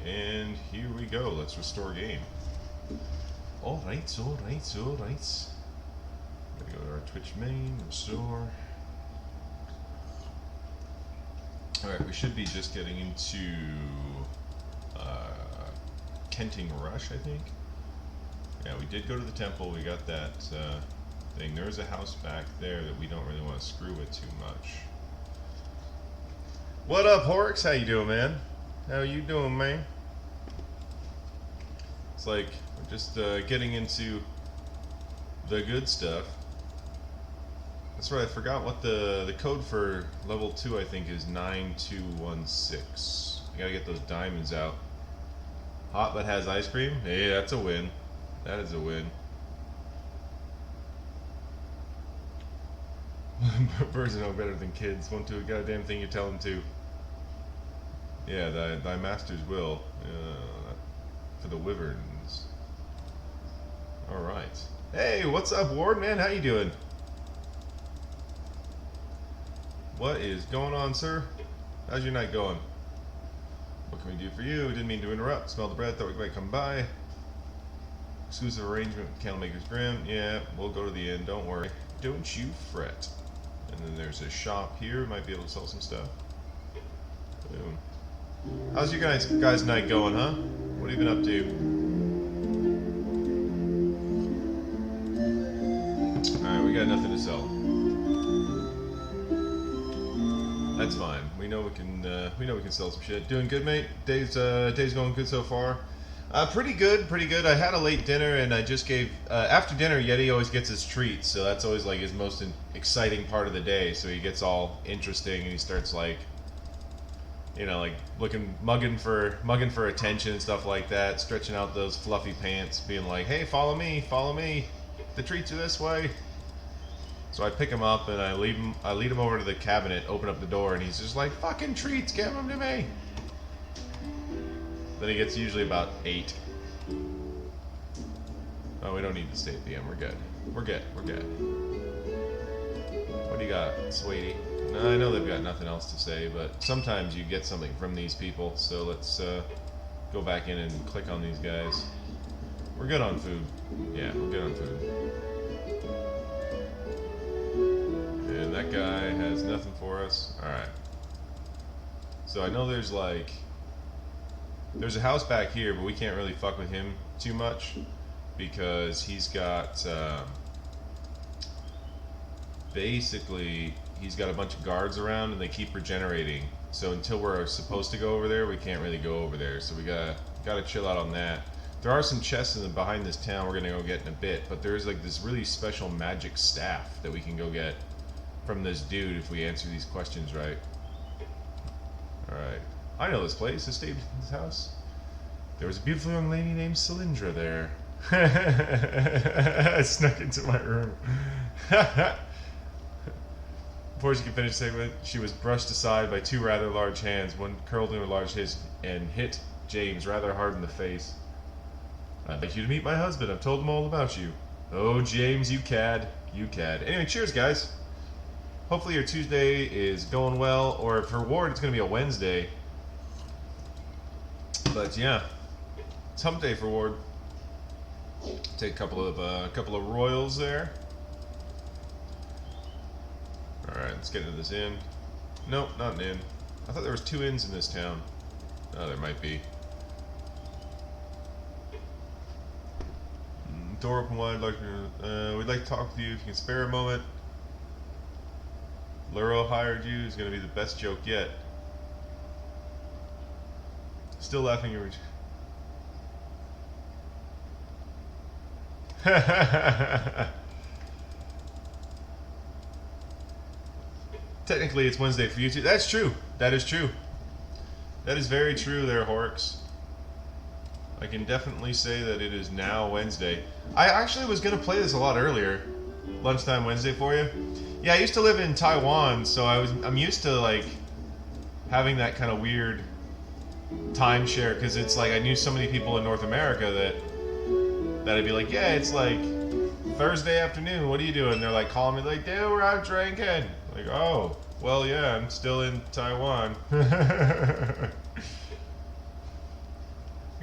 And here we go. Let's restore game. Alright, alright, alright. Gonna go to our Twitch main, restore. Alright, we should be just getting into Kenting Rush, I think. Yeah, we did go to the temple. We got that thing. There's a house back there that we don't really want to screw with too much. What up, Horrocks? How you doing, man? How you doing, man? It's like we're just getting into the good stuff. That's right. I forgot what the code for level 2. I think is 9216. I gotta get those diamonds out. Hot but has ice cream. Hey, that's a win. That is a win. Birds are no better than kids. Won't do a goddamn thing you tell them to. Yeah, thy masters will. For the wyverns. Alright. Hey, what's up, Ward, man? How you doing? What is going on, sir? How's your night going? What can we do for you? Didn't mean to interrupt. Smell the bread. Thought we might come by. Exclusive arrangement with Candlemaker's Grim. Yeah, we'll go to the inn. Don't worry. Don't you fret. And then there's a shop here. Might be able to sell some stuff. Boom. How's your guys' night going, huh? What have you been up to? Alright, we got nothing to sell. That's fine. We know we can sell some shit. Doing good, mate? Day's going good so far. Pretty good, pretty good. I had a late dinner and I just gave after dinner Yeti always gets his treats, so that's always like his most exciting part of the day. So he gets all interesting and he starts like, you know, like mugging for attention and stuff like that, stretching out those fluffy pants, being like, "Hey, follow me, follow me. The treats are this way." So I pick him up and I lead him over to the cabinet, open up the door, and he's just like, "Fucking treats, give them to me." Then he gets usually about 8. Oh, we don't need to stay at the end. We're good. We're good. We're good. What do you got, sweetie? No, I know they've got nothing else to say, but sometimes you get something from these people. So let's go back in and click on these guys. We're good on food. Yeah, we're good on food. And that guy has nothing for us. Alright. So I know there's like... There's a house back here, but we can't really fuck with him too much. Because he's got... basically, he's got a bunch of guards around and they keep regenerating. So until we're supposed to go over there, we can't really go over there. So we gotta chill out on that. There are some chests behind this town we're gonna go get in a bit, but there's like this really special magic staff that we can go get from this dude if we answer these questions right. Alright. I know this place. I stayed in this house. There was a beautiful young lady named Cylindra there. I snuck into my room. Before she could finish the segment, she was brushed aside by 2 rather large hands. One curled into a large fist and hit James rather hard in the face. "I'd like you to meet my husband. I've told him all about you." "Oh, James, you cad. You cad." Anyway, cheers, guys. Hopefully your Tuesday is going well, or for Ward, it's going to be a Wednesday. But yeah, it's hump day for Ward. Take a couple of royals there. Alright, let's get into this inn. Nope, not an inn. I thought there was 2 inns in this town. Oh, there might be. Door open wide. We'd like to talk with you if you can spare a moment. Luro hired you is going to be the best joke yet. Still laughing at Technically, it's Wednesday for you too. That's true. That is true. That is very true there, Horrocks. I can definitely say that it is now Wednesday. I actually was going to play this a lot earlier. Lunchtime Wednesday for you. Yeah, I used to live in Taiwan, so I'm used to like having that kind of weird timeshare, because it's like I knew so many people in North America that I'd be like, yeah, it's like Thursday afternoon, what are you doing? They're like calling me like, dude, we're out drinking. Like, oh, well, yeah, I'm still in Taiwan.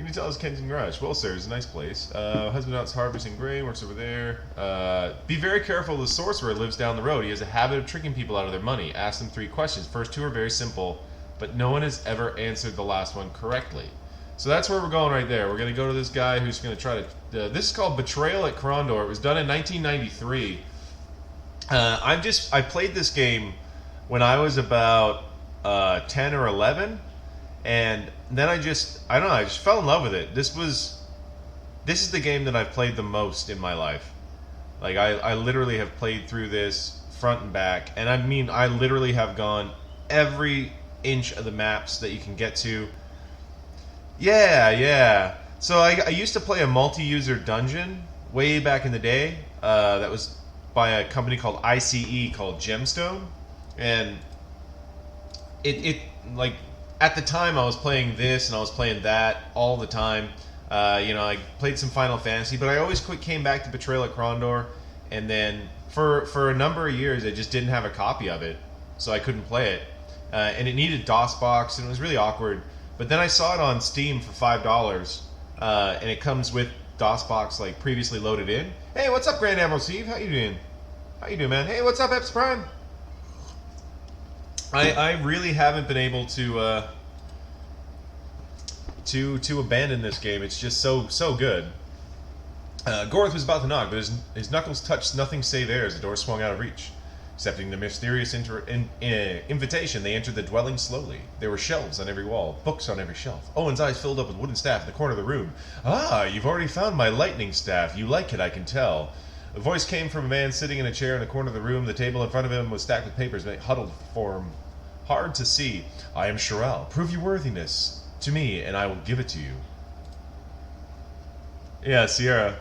Can you tell us Kensington Garage? Well, sir, it's a nice place. Husband out's harvesting grain, works over there. Be very careful of the sorcerer lives down the road. He has a habit of tricking people out of their money. Ask them 3 questions. First 2 are very simple, but no one has ever answered the last one correctly. So that's where we're going right there. We're going to go to this guy who's going to try to... this is called Betrayal at Krondor. It was done in 1993. I played this game when I was about 10 or 11, and then I just fell in love with it. This is the game that I've played the most in my life. Like, I literally have played through this front and back, and I mean, I literally have gone every inch of the maps that you can get to. Yeah. So I used to play a multi-user dungeon way back in the day. That was by a company called ICE called Gemstone, and it like at the time I was playing this and I was playing that all the time. I played some Final Fantasy, but I always came back to Betrayal at Krondor, and then for a number of years I just didn't have a copy of it, so I couldn't play it, and it needed DOSBox, and it was really awkward. But then I saw it on Steam for $5, and it comes with DOSBox like previously loaded in. Hey, what's up, Grand Admiral Steve? How you doing? How you doing, man? Hey, what's up, Eps Prime? I really haven't been able to abandon this game. It's just so good. Gorth was about to knock, but his knuckles touched nothing save air as the door swung out of reach. Accepting the mysterious invitation, they entered the dwelling slowly. There were shelves on every wall, books on every shelf. Owen's eyes filled up with wooden staff in the corner of the room. Ah, you've already found my lightning staff. You like it, I can tell. A voice came from a man sitting in a chair in the corner of the room. The table in front of him was stacked with papers huddled for him. Hard to see. I am Shirel. Prove your worthiness to me, and I will give it to you. Yeah, Sierra.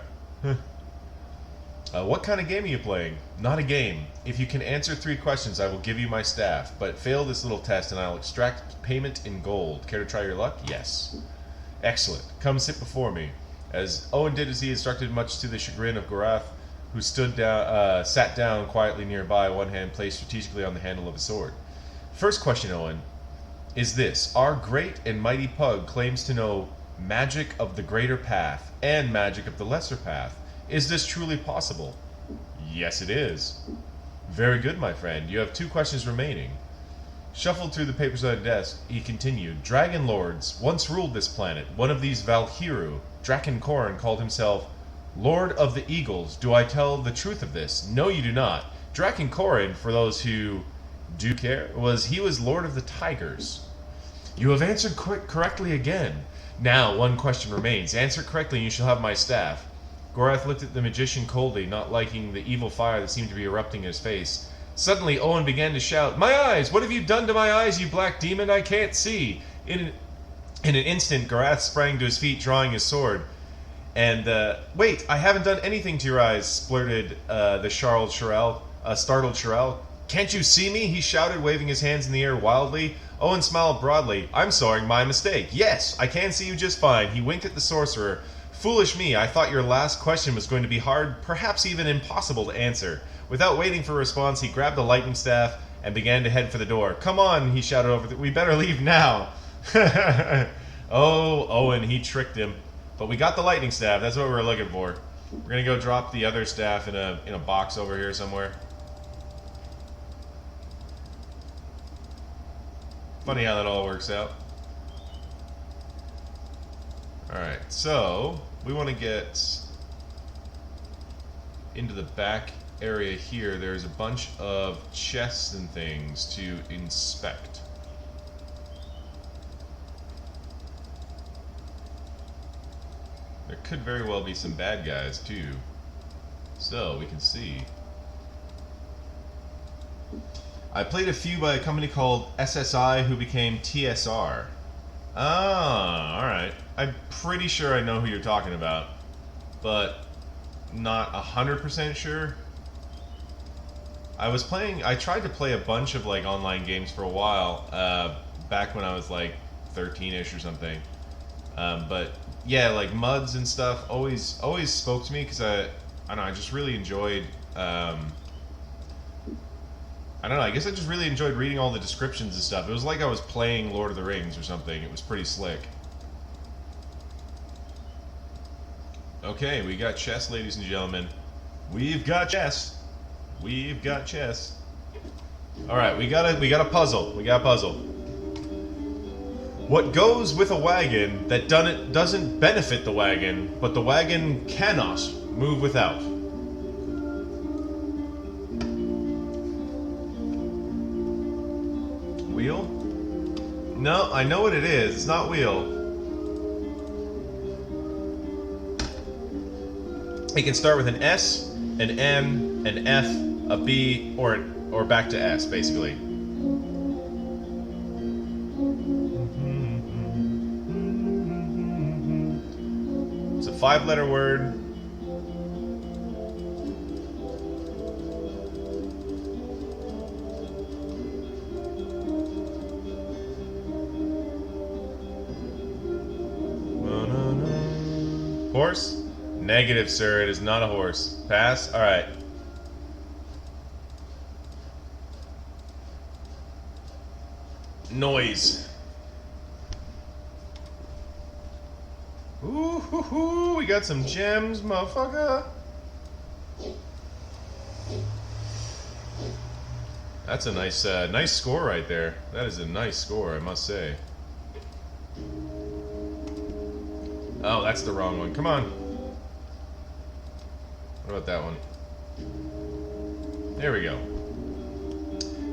What kind of game are you playing? Not a game. If you can answer 3 questions, I will give you my staff. But fail this little test, and I'll extract payment in gold. Care to try your luck? Yes. Excellent. Come sit before me. As Owen did as he instructed, much to the chagrin of Gorath, who sat down quietly nearby, one hand placed strategically on the handle of a sword. First question, Owen, is this. Our great and mighty pug claims to know magic of the greater path and magic of the lesser path. Is this truly possible? Yes, it is. Very good, my friend. You have 2 questions remaining. Shuffled through the papers on the desk, he continued. Dragon lords once ruled this planet. One of these, Valhiru, Drakenkorin, called himself Lord of the Eagles. Do I tell the truth of this? No, you do not. Drakenkorin, for those who do care, he was Lord of the Tigers. You have answered correctly again. Now, 1 question remains. Answer correctly and you shall have my staff. Gorath looked at the magician coldly, not liking the evil fire that seemed to be erupting in his face. Suddenly, Owen began to shout, My eyes! What have you done to my eyes, you black demon? I can't see! In an instant, Gorath sprang to his feet, drawing his sword. And, wait, I haven't done anything to your eyes, splurted the startled Shirel. Can't you see me? He shouted, waving his hands in the air wildly. Owen smiled broadly. I'm sorry, my mistake. Yes, I can see you just fine. He winked at the sorcerer. Foolish me, I thought your last question was going to be hard, perhaps even impossible to answer. Without waiting for a response, he grabbed the lightning staff and began to head for the door. Come on, he shouted over. We better leave now. Oh, Owen, he tricked him. But we got the lightning staff. That's what we were looking for. We're going to go drop the other staff in a box over here somewhere. Funny how that all works out. Alright, so we want to get into the back area here. There's a bunch of chests and things to inspect. There could very well be some bad guys too. So we can see. I played a few by a company called SSI who became TSR. Ah, alright. I'm pretty sure I know who you're talking about, but not 100% sure. I tried to play a bunch of like online games for a while, back when I was like 13-ish or something. But yeah, like MUDs and stuff always spoke to me because I don't know, I just really enjoyed, I don't know, I guess I just really enjoyed reading all the descriptions and stuff. It was like I was playing Lord of the Rings or something. It was pretty slick. Okay, we got chess, ladies and gentlemen. We've got chess. We've got chess. All right, we got a puzzle. We got a puzzle. What goes with a wagon that doesn't benefit the wagon, but the wagon cannot move without? Wheel? No, I know what it is. It's not wheel. It can start with an S, an M, an F, a B, or back to S, basically. It's a 5-letter word. Horse? Negative, sir. It is not a horse. Pass? Alright. Noise. Ooh, hoo, hoo. We got some gems, motherfucker. That's a nice score right there. That is a nice score, I must say. Oh, that's the wrong one. Come on. What about that one? There we go.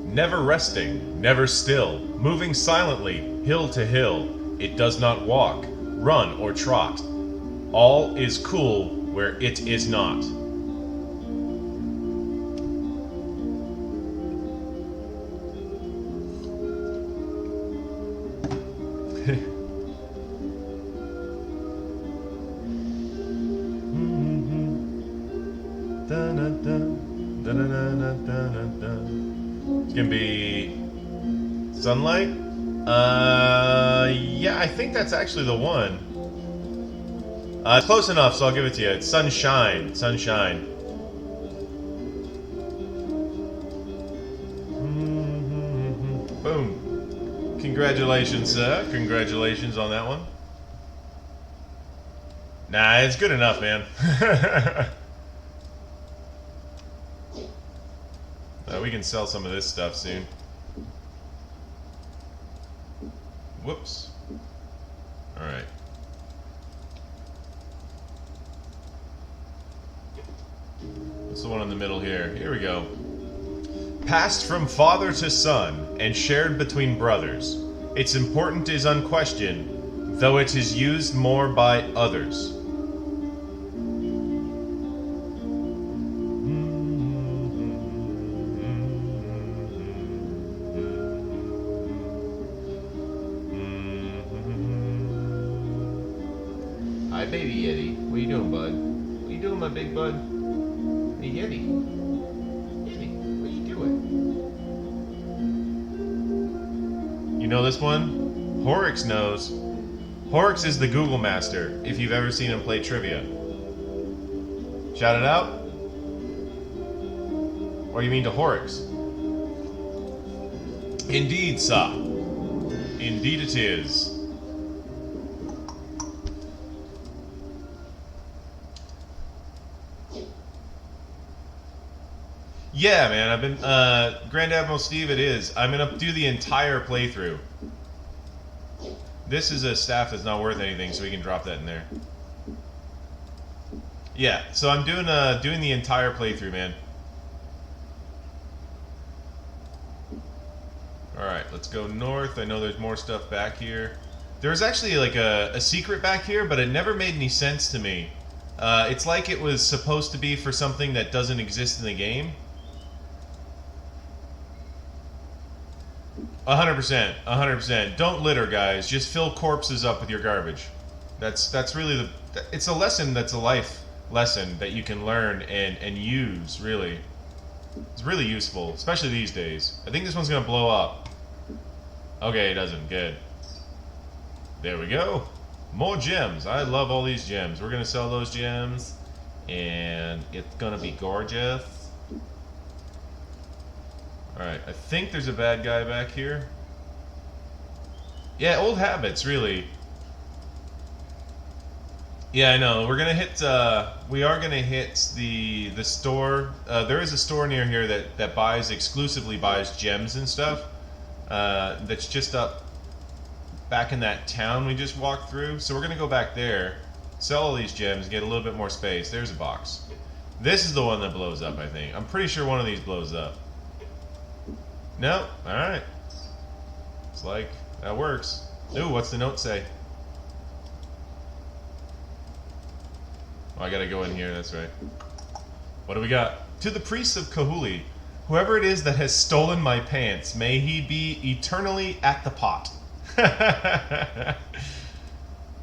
Never resting, never still, moving silently, hill to hill. It does not walk, run, or trot. All is cool where it is not. It's gonna be sunlight. Yeah, I think that's actually the one. It's close enough, so I'll give it to you. It's sunshine. Sunshine. Boom. Congratulations, sir. Congratulations on that one. Nah, it's good enough, man. We can sell some of this stuff soon. Whoops. Alright. What's the one in the middle here? Here we go. Passed from father to son and shared between brothers. Its importance is unquestioned, though it is used more by others. Hi, baby Yeti. What are you doing, bud? What are you doing, my big bud? Hey, Yeti. Yeti, what are you doing? You know this one? Horrocks knows. Horrocks is the Google master, if you've ever seen him play trivia. Shout it out? Or you mean to Horrocks? Indeed, sir. Indeed it is. Yeah, man, I've been, Grand Admiral Steve, it is. I'm gonna do the entire playthrough. This is a staff that's not worth anything, so we can drop that in there. Yeah, so I'm doing the entire playthrough, man. Alright, let's go north. I know there's more stuff back here. There's actually like a secret back here, but it never made any sense to me. It's like it was supposed to be for something that doesn't exist in the game. 100%, 100%. Don't litter, guys. Just fill corpses up with your garbage. That's really it's a lesson that's a life lesson that you can learn and use, really. It's really useful, especially these days. I think this one's gonna blow up. Okay, it doesn't. Good. There we go. More gems. I love all these gems. We're gonna sell those gems, and it's gonna be gorgeous. Alright, I think there's a bad guy back here. Yeah, old habits, really. Yeah, I know. We're gonna hit. We are gonna hit the store. There is a store near here that exclusively buys gems and stuff. That's just up back in that town we just walked through. So we're gonna go back there, sell all these gems, get a little bit more space. There's a box. This is the one that blows up, I think. I'm pretty sure one of these blows up. No? Alright. It's like, that works. Ooh, what's the note say? Oh, I gotta go in here, that's right. What do we got? To the priests of Kahuli, whoever it is that has stolen my pants, may he be eternally at the pot.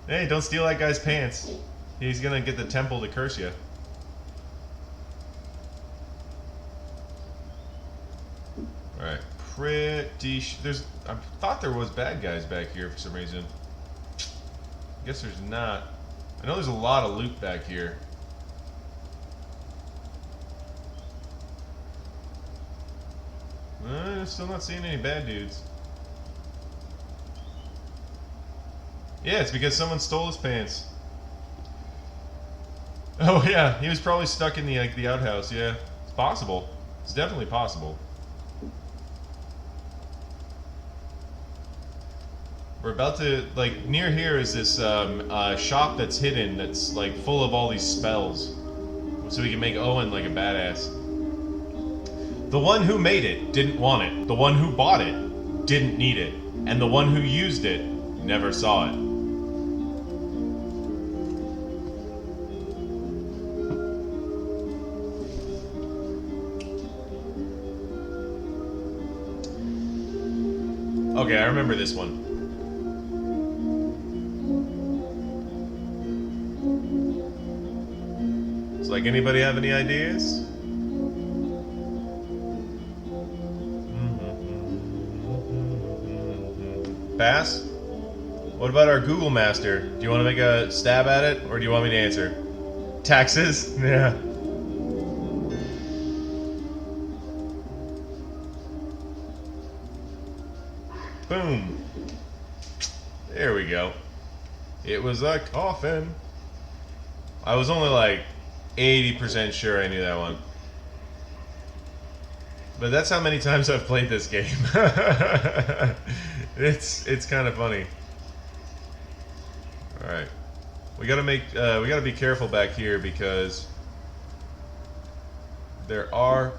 Hey, don't steal that guy's pants. He's gonna get the temple to curse you. Alright, I thought there was bad guys back here for some reason. Guess there's not. I know there's a lot of loot back here. Still not seeing any bad dudes. Yeah, it's because someone stole his pants. Oh yeah, he was probably stuck in the outhouse. Yeah, it's possible. It's definitely possible. We're about to, like, near here is this shop that's hidden that's like full of all these spells, so we can make Owen like a badass. The one who made it didn't want it. The one who bought it didn't need it, and the one who used it never saw it. Okay, I remember this one. So, like, anybody have any ideas? Pass? What about our Google Master? Do you want to make a stab at it, or do you want me to answer? Taxes? Yeah. Boom. There we go. It was a coffin. I was only like 80% sure I knew that one. But that's how many times I've played this game. It's kind of funny. All right, we gotta be careful back here because there are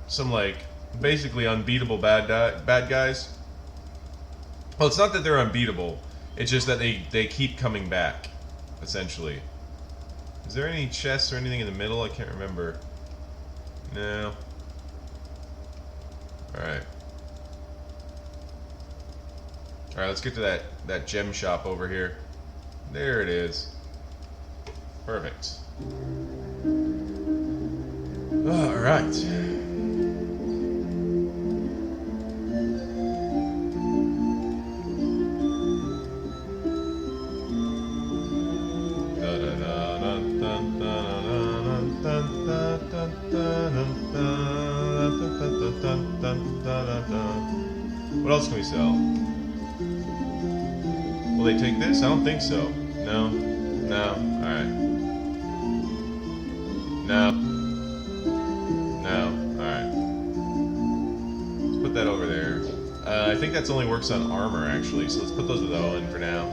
some like basically unbeatable bad guys. Well, it's not that they're unbeatable. It's just that they keep coming back, essentially. Is there any chests or anything in the middle? I can't remember. No. Alright. Alright, let's get to that gem shop over here. There it is. Perfect. Alright. What else can we sell? Will they take this? I don't think so. No. No. Alright. No. No. Alright. Let's put that over there. I think that's only works on armor, actually, so let's put those with Owen for now.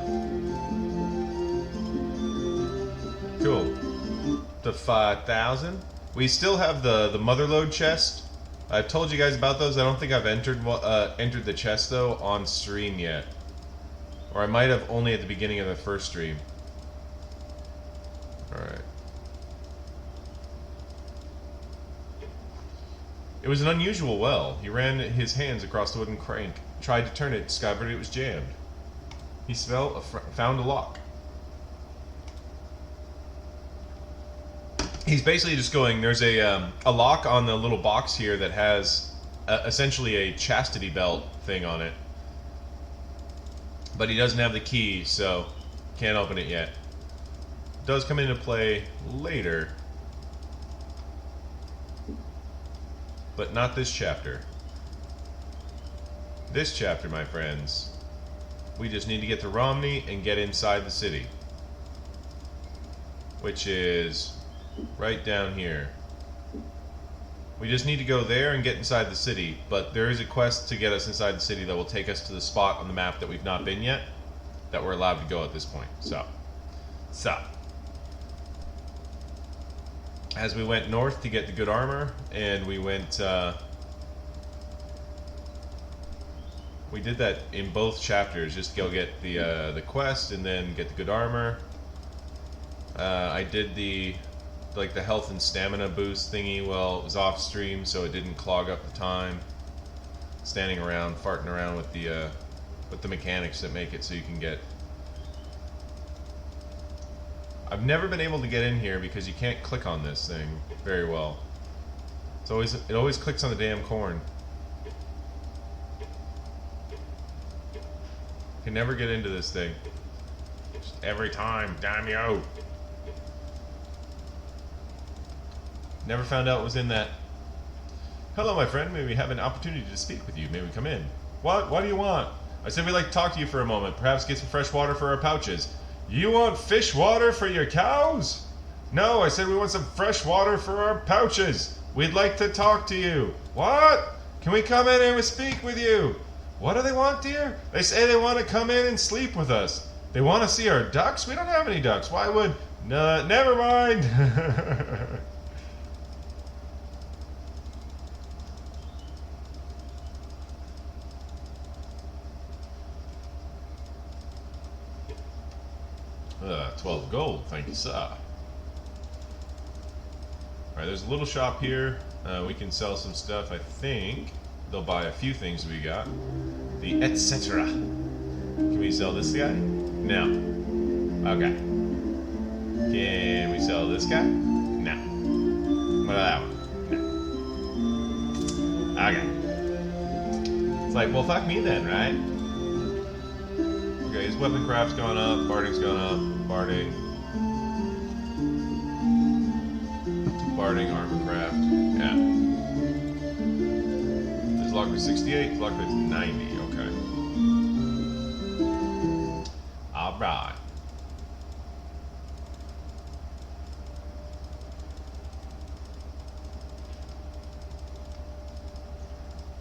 Cool. To 5,000. We still have the motherlode chest. I've told you guys about those. I don't think I've entered the chest though on stream yet, or I might have only at the beginning of the first stream. All right. It was an unusual well. He ran his hands across the wooden crank, tried to turn it, discovered it was jammed. He found a lock. He's basically just going, there's a lock on the little box here that has essentially a chastity belt thing on it. But he doesn't have the key, so can't open it yet. It does come into play later. But not this chapter. This chapter, my friends, we just need to get to Romney and get inside the city. which is right down here. We just need to go there and get inside the city, but there is a quest to get us inside the city that will take us to the spot on the map that we've not been yet, that we're allowed to go at this point. So, as we went north to get the good armor, and we went, we did that in both chapters, just to go get the quest and then get the good armor. I did the health and stamina boost thingy while it was off stream, so it didn't clog up the time. Standing around, farting around with the mechanics that make it so you can get. I've never been able to get in here because you can't click on this thing very well. It always clicks on the damn corn. Can never get into this thing. Just every time, damn you! Never found out what was in that. Hello, my friend. May we have an opportunity to speak with you? May we come in? What? What do you want? I said we'd like to talk to you for a moment. Perhaps get some fresh water for our pouches. You want fish water for your cows? No, I said we want some fresh water for our pouches. We'd like to talk to you. What? Can we come in and speak with you? What do they want, dear? They say they want to come in and sleep with us. They want to see our ducks? We don't have any ducks. Why would... No, never mind. 12 gold, thank you, sir. Alright, there's a little shop here. We can sell some stuff. I think they'll buy a few things we got. The etc. Can we sell this guy? No. Okay. Can we sell this guy? No. What about that one? No. Okay. It's like, well, fuck me then, right? Okay, his weapon craft's going up, barding's going up, barding, armor craft, yeah. His locker 68, his locker 90, okay. Alright.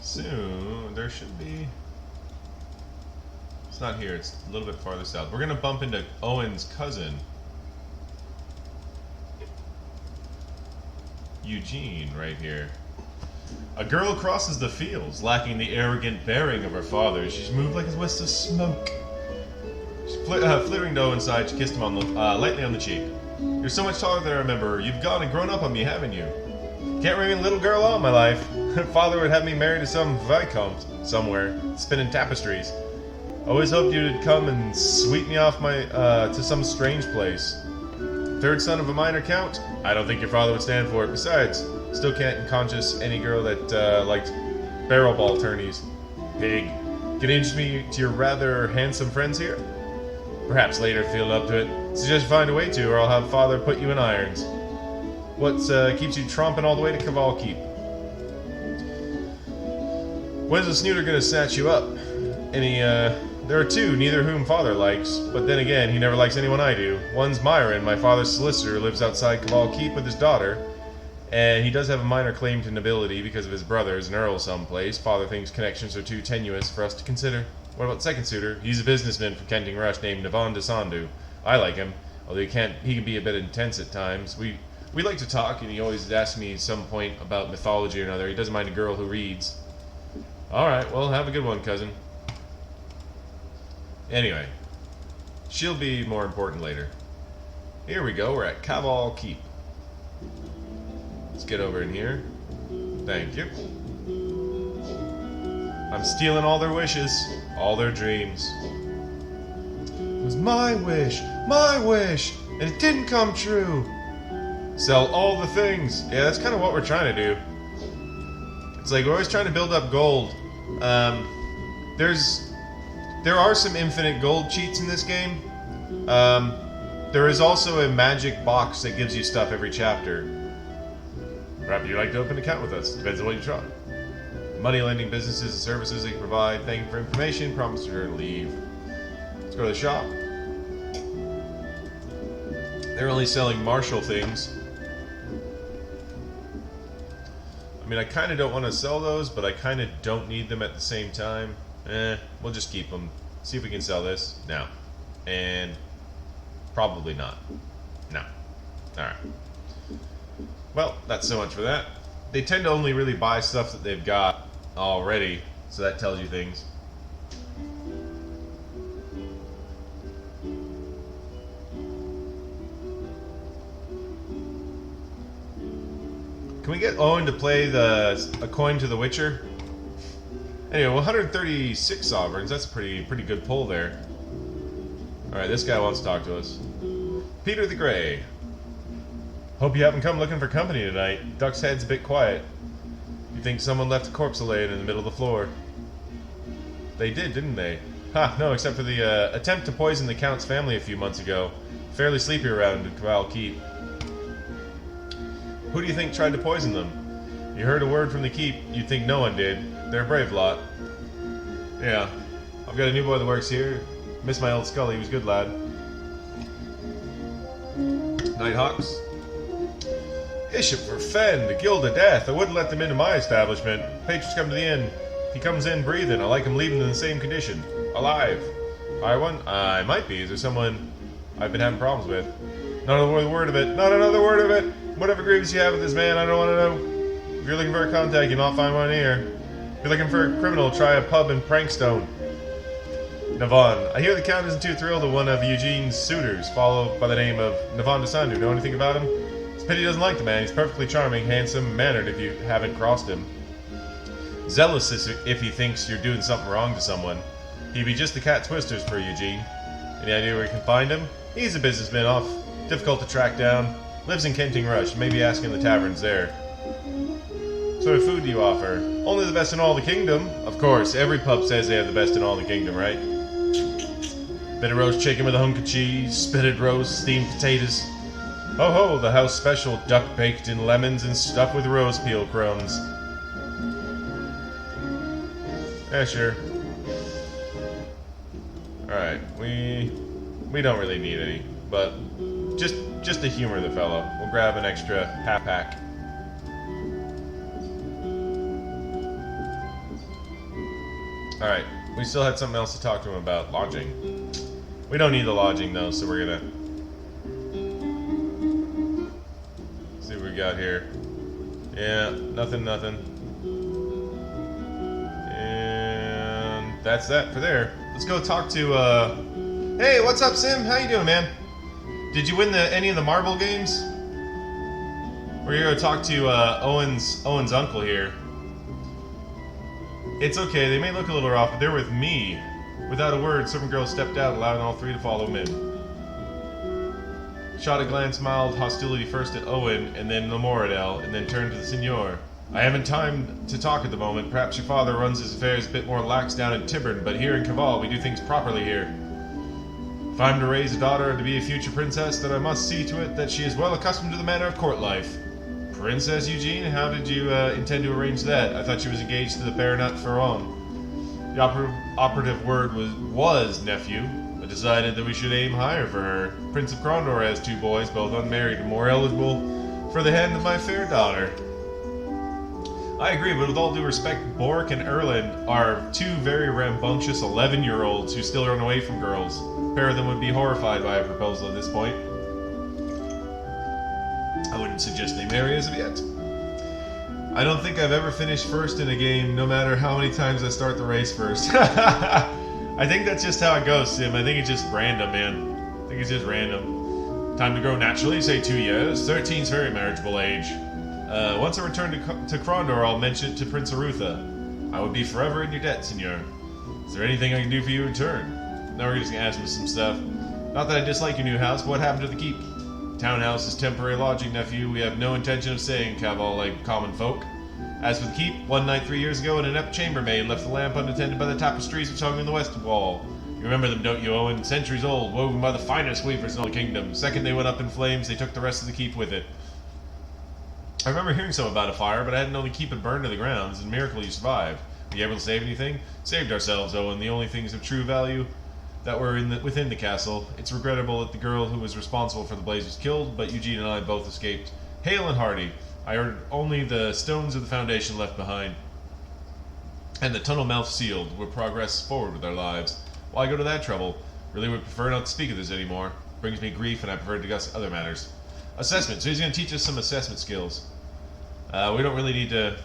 Soon, there should be... It's not here, it's a little bit farther south. We're gonna bump into Owen's cousin, Eugene, right here. A girl crosses the fields, lacking the arrogant bearing of her father. She's moved like a wisp of smoke. Flittering to Owen's side, she kissed him on the, lightly on the cheek. You're so much taller than I remember. You've gone and grown up on me, haven't you? Can't remain a little girl all my life. Father would have me married to some viscount somewhere, spinning tapestries. Always hoped you'd come and sweep me off my to some strange place. Third son of a minor count? I don't think your father would stand for it. Besides, still can't conscious any girl that liked barrel ball tourneys. Pig. Can you introduce me to your rather handsome friends here? Perhaps later, feel up to it. Suggest you find a way to, or I'll have father put you in irons. What keeps you tromping all the way to Caval Keep? When's the snooter gonna snatch you up? There are two, neither of whom father likes, but then again, he never likes anyone I do. One's Myron, my father's solicitor, lives outside Caval Keep with his daughter, and he does have a minor claim to nobility because of his brother is an earl someplace. Father thinks connections are too tenuous for us to consider. What about the second suitor? He's a businessman from Kenting Rush named Navon de Sandu. I like him, although he can be a bit intense at times. We like to talk, and he always asks me some point about mythology or another. He doesn't mind a girl who reads. Alright, well, have a good one, cousin. Anyway, she'll be more important later. Here we go, we're at Caval Keep. Let's get over in here. Thank you. I'm stealing all their wishes, all their dreams. It was my wish, and it didn't come true. Sell all the things. Yeah, that's kind of what we're trying to do. It's like we're always trying to build up gold. There are some infinite gold cheats in this game. There is also a magic box that gives you stuff every chapter. Perhaps you'd like to open an account with us. Depends on what you try. Money lending businesses and services they can provide. Thank you for information. Promise to leave. Let's go to the shop. They're only selling martial things. I mean, I kind of don't want to sell those, but I kind of don't need them at the same time. We'll just keep them. See if we can sell this. No. And probably not. No. Alright. Well, that's so much for that. They tend to only really buy stuff that they've got already, so that tells you things. Can we get Owen to play a coin to the Witcher? Anyway, 136 sovereigns. That's a pretty good pull there. Alright, this guy wants to talk to us. Peter the Grey. Hope you haven't come looking for company tonight. Duck's head's a bit quiet. You think someone left a corpse laying in the middle of the floor? They did, didn't they? Ha, no, except for the attempt to poison the Count's family a few months ago. Fairly sleepy around Caval Keep. Who do you think tried to poison them? You heard a word from the Keep, you'd think no one did. They're a brave lot. Yeah. I've got a new boy that works here. Miss my old Scully, he was a good lad. Nighthawks. Bishop for Fen, the Guild of Death. I wouldn't let them into my establishment. Patrons come to the inn. He comes in breathing. I like him leaving in the same condition. Alive. I might be. Is there someone I've been having problems with? Not another word of it. Not another word of it. Whatever grievance you have with this man, I don't want to know. If you're looking for a contact, you'll not find one here. If you're looking for a criminal, try a pub in Prankstone. Navon. I hear the Count isn't too thrilled with one of Eugene's suitors, followed by the name of Navon de Sandu. Know anything about him? It's a pity he doesn't like the man. He's perfectly charming, handsome, mannered if you haven't crossed him. Zealous if he thinks you're doing something wrong to someone. He'd be just the cat twisters for Eugene. Any idea where you can find him? He's a businessman off. Difficult to track down. Lives in Kenting Rush. Maybe ask in the taverns there. What sort of food do you offer? Only the best in all the kingdom. Of course, every pub says they have the best in all the kingdom, right? Bit of roast chicken with a hunk of cheese, spitted roast, steamed potatoes. Ho ho, the house special, duck baked in lemons and stuffed with rose peel crumbs. Yeah, sure. Alright, we don't really need any, but just to humor the fellow, we'll grab an extra half pack. Alright, we still had something else to talk to him about. Lodging. We don't need the lodging though, so we're gonna see what we got here. Yeah, nothing. And that's that for there. Let's go talk to hey, what's up, Sim? How you doing, man? Did you win any of the marble games? We're gonna talk to Owen's uncle here. It's okay, they may look a little rough, but they're with me. Without a word, servant girl stepped out, allowing all three to follow him in. Shot a glance, mild hostility first at Owen, and then Lamoradel, and then turned to the Signor. I haven't time to talk at the moment. Perhaps your father runs his affairs a bit more lax down in Tyburn, but here in Caval, we do things properly here. If I'm to raise a daughter to be a future princess, then I must see to it that she is well accustomed to the manner of court life. Princess Eugene? How did you intend to arrange that? I thought she was engaged to the Baronet Ferron. The operative word was nephew. I decided that we should aim higher for her. Prince of Krondor has two boys, both unmarried and more eligible for the hand of my fair daughter. I agree, but with all due respect, Bork and Erland are two very rambunctious 11-year-olds who still run away from girls. A pair of them would be horrified by a proposal at this point. I wouldn't suggest they marry as of yet. I don't think I've ever finished first in a game, no matter how many times I start the race first. I think that's just how it goes, Sim. I think it's just random, man. I think it's just random. Time to grow naturally, say 2 years. 13's very marriageable age. Once I return to Krondor, I'll mention it to Prince Arutha. I would be forever in your debt, senor. Is there anything I can do for you in return? Now we're just gonna ask him some stuff. Not that I dislike your new house, but what happened to the keep? Townhouse is temporary lodging, nephew. We have no intention of staying in Caval like common folk. As for the keep, one night 3 years ago, an inept chambermaid left the lamp unattended by the tapestries which hung in the west wall. You remember them, don't you, Owen? Centuries old, woven by the finest weavers in all the kingdom. Second they went up in flames, they took the rest of the keep with it. I remember hearing something about a fire, but I hadn't known the keep had burned to the ground. It's a miracle you survived. Were you able to save anything? Saved ourselves, Owen. The only things of true value. that were within the castle. It's regrettable that the girl who was responsible for the blaze was killed, but Eugene and I both escaped hale and hearty. I heard only the stones of the foundation left behind, and the tunnel mouth sealed. We'll progress forward with our lives. Why go to that trouble? Really would prefer not to speak of this anymore. Brings me grief, and I prefer to discuss other matters. Assessment. So he's going to teach us some assessment skills. We don't really need to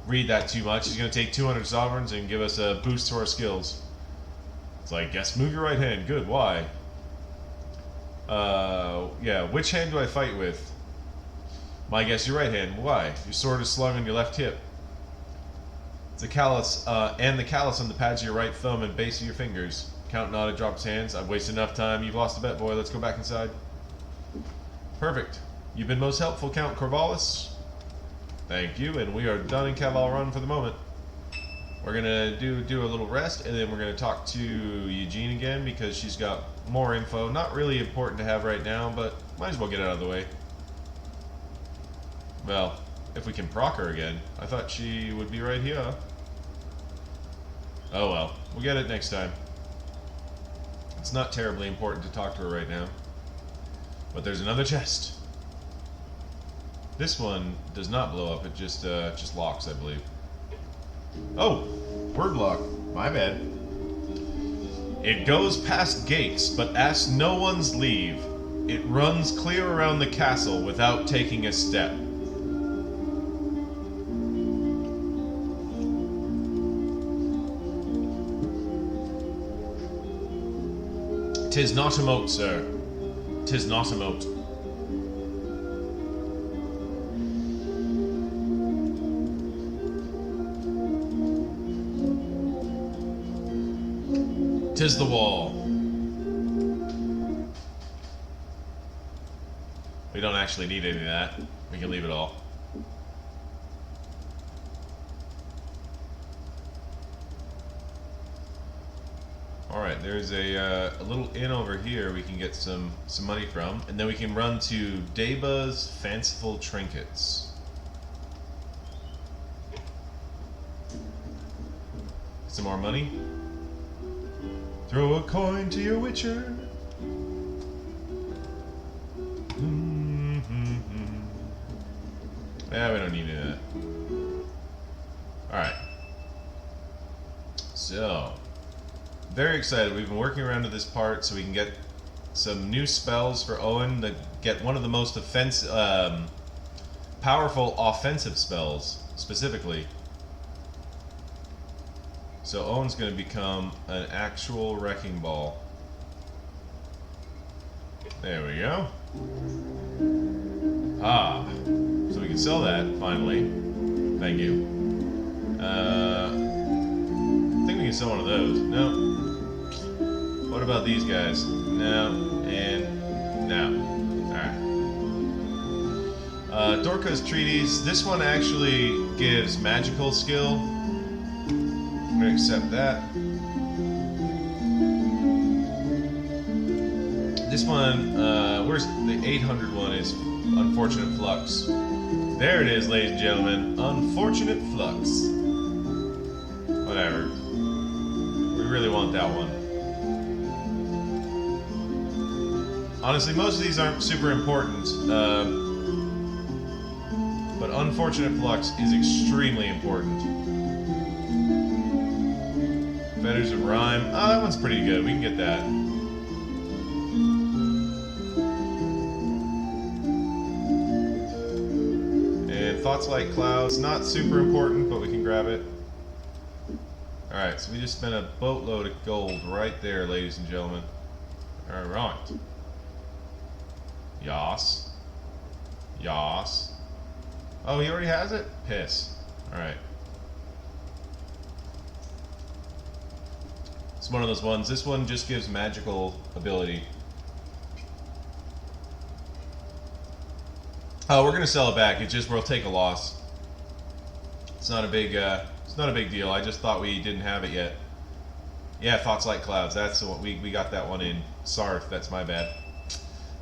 read that too much. He's going to take 200 sovereigns and give us a boost to our skills. It's like, yes, move your right hand. Good. Why? Yeah, which hand do I fight with? My guess, your right hand. Why? Your sword is slung on your left hip. It's a callus, and the callus on the pads of your right thumb and base of your fingers. Count nodded, dropped his hands. I've wasted enough time. You've lost a bet, boy. Let's go back inside. Perfect. You've been most helpful, Count Corvallis. Thank you, and we are done in Caval Run for the moment. We're gonna do a little rest, and then we're gonna talk to Eugene again because she's got more info. Not really important to have right now, but might as well get out of the way. Well, if we can proc her again. I thought she would be right here. Oh well, we'll get it next time. It's not terribly important to talk to her right now. But there's another chest. This one does not blow up, it just locks, I believe. Oh, word lock. My bad. It goes past gates, but asks no one's leave. It runs clear around the castle without taking a step. "'Tis not a moat, sir. 'Tis not a moat." "'Tis the wall." We don't actually need any of that. We can leave it all. Alright, there's a little inn over here we can get some money from, and then we can run to Deba's Fanciful Trinkets. Some more money. Throw a coin to your witcher. Yeah, we don't need any of that. Alright. So, very excited. We've been working around to this part so we can get some new spells for Owen that get one of the most powerful offensive spells, specifically. So Owen's going to become an actual wrecking ball. There we go. Ah, so we can sell that finally. Thank you. I think we can sell one of those. No. What about these guys? No, and no. Alright. Dorca's Treaties. This one actually gives magical skill. I'm going to accept that. This one, where's the 800 one is Unfortunate Flux. There it is, ladies and gentlemen. Unfortunate Flux. Whatever. We really want that one. Honestly, most of these aren't super important, but Unfortunate Flux is extremely important. Fetters of Rhyme. Oh, that one's pretty good. We can get that. And Thoughts Like Clouds. Not super important, but we can grab it. Alright, so we just spent a boatload of gold right there, ladies and gentlemen. Alright. Yas. Yas. Oh, he already has it? Piss. Alright. It's one of those ones. This one just gives magical ability. Oh, we're gonna sell it back. It's just we'll take a loss. It's not a big deal. I just thought we didn't have it yet. Yeah, Thoughts Like Clouds. That's the one. We got that one in Sarth. That's my bad.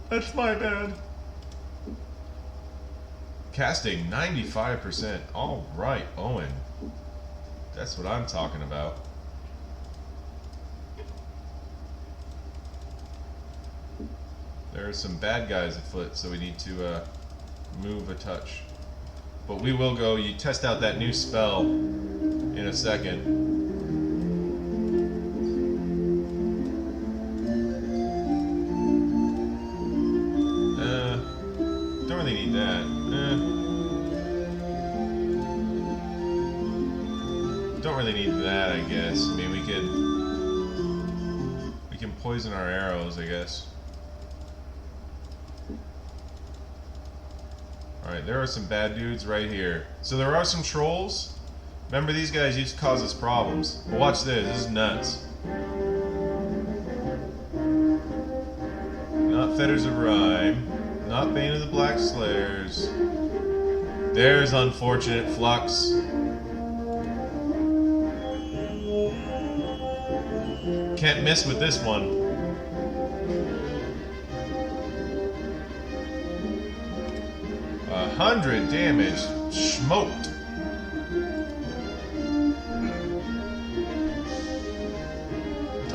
That's my bad. Casting 95%. All right, Owen. That's what I'm talking about. There are some bad guys afoot, so we need to move a touch. But we will go. You test out that new spell in a second. Don't really need that. Don't really need that, I guess. I mean, we can poison our arrows, I guess. Alright, there are some bad dudes right here. So there are some trolls. Remember, these guys used to cause us problems. But watch this. This is nuts. Not Fetters of Rhyme. Not Bane of the Black Slayers. There's Unfortunate Flux. Can't miss with this one. A 100 damage. Smoked.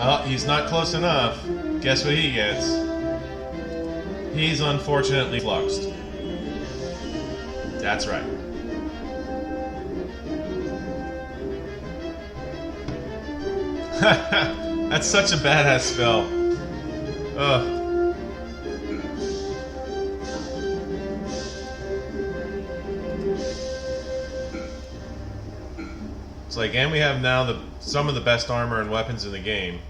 Oh, he's not close enough. Guess what he gets? He's unfortunately fluxed. That's right. That's such a badass spell. Ugh. It's like, and we have now some of the best armor and weapons in the game.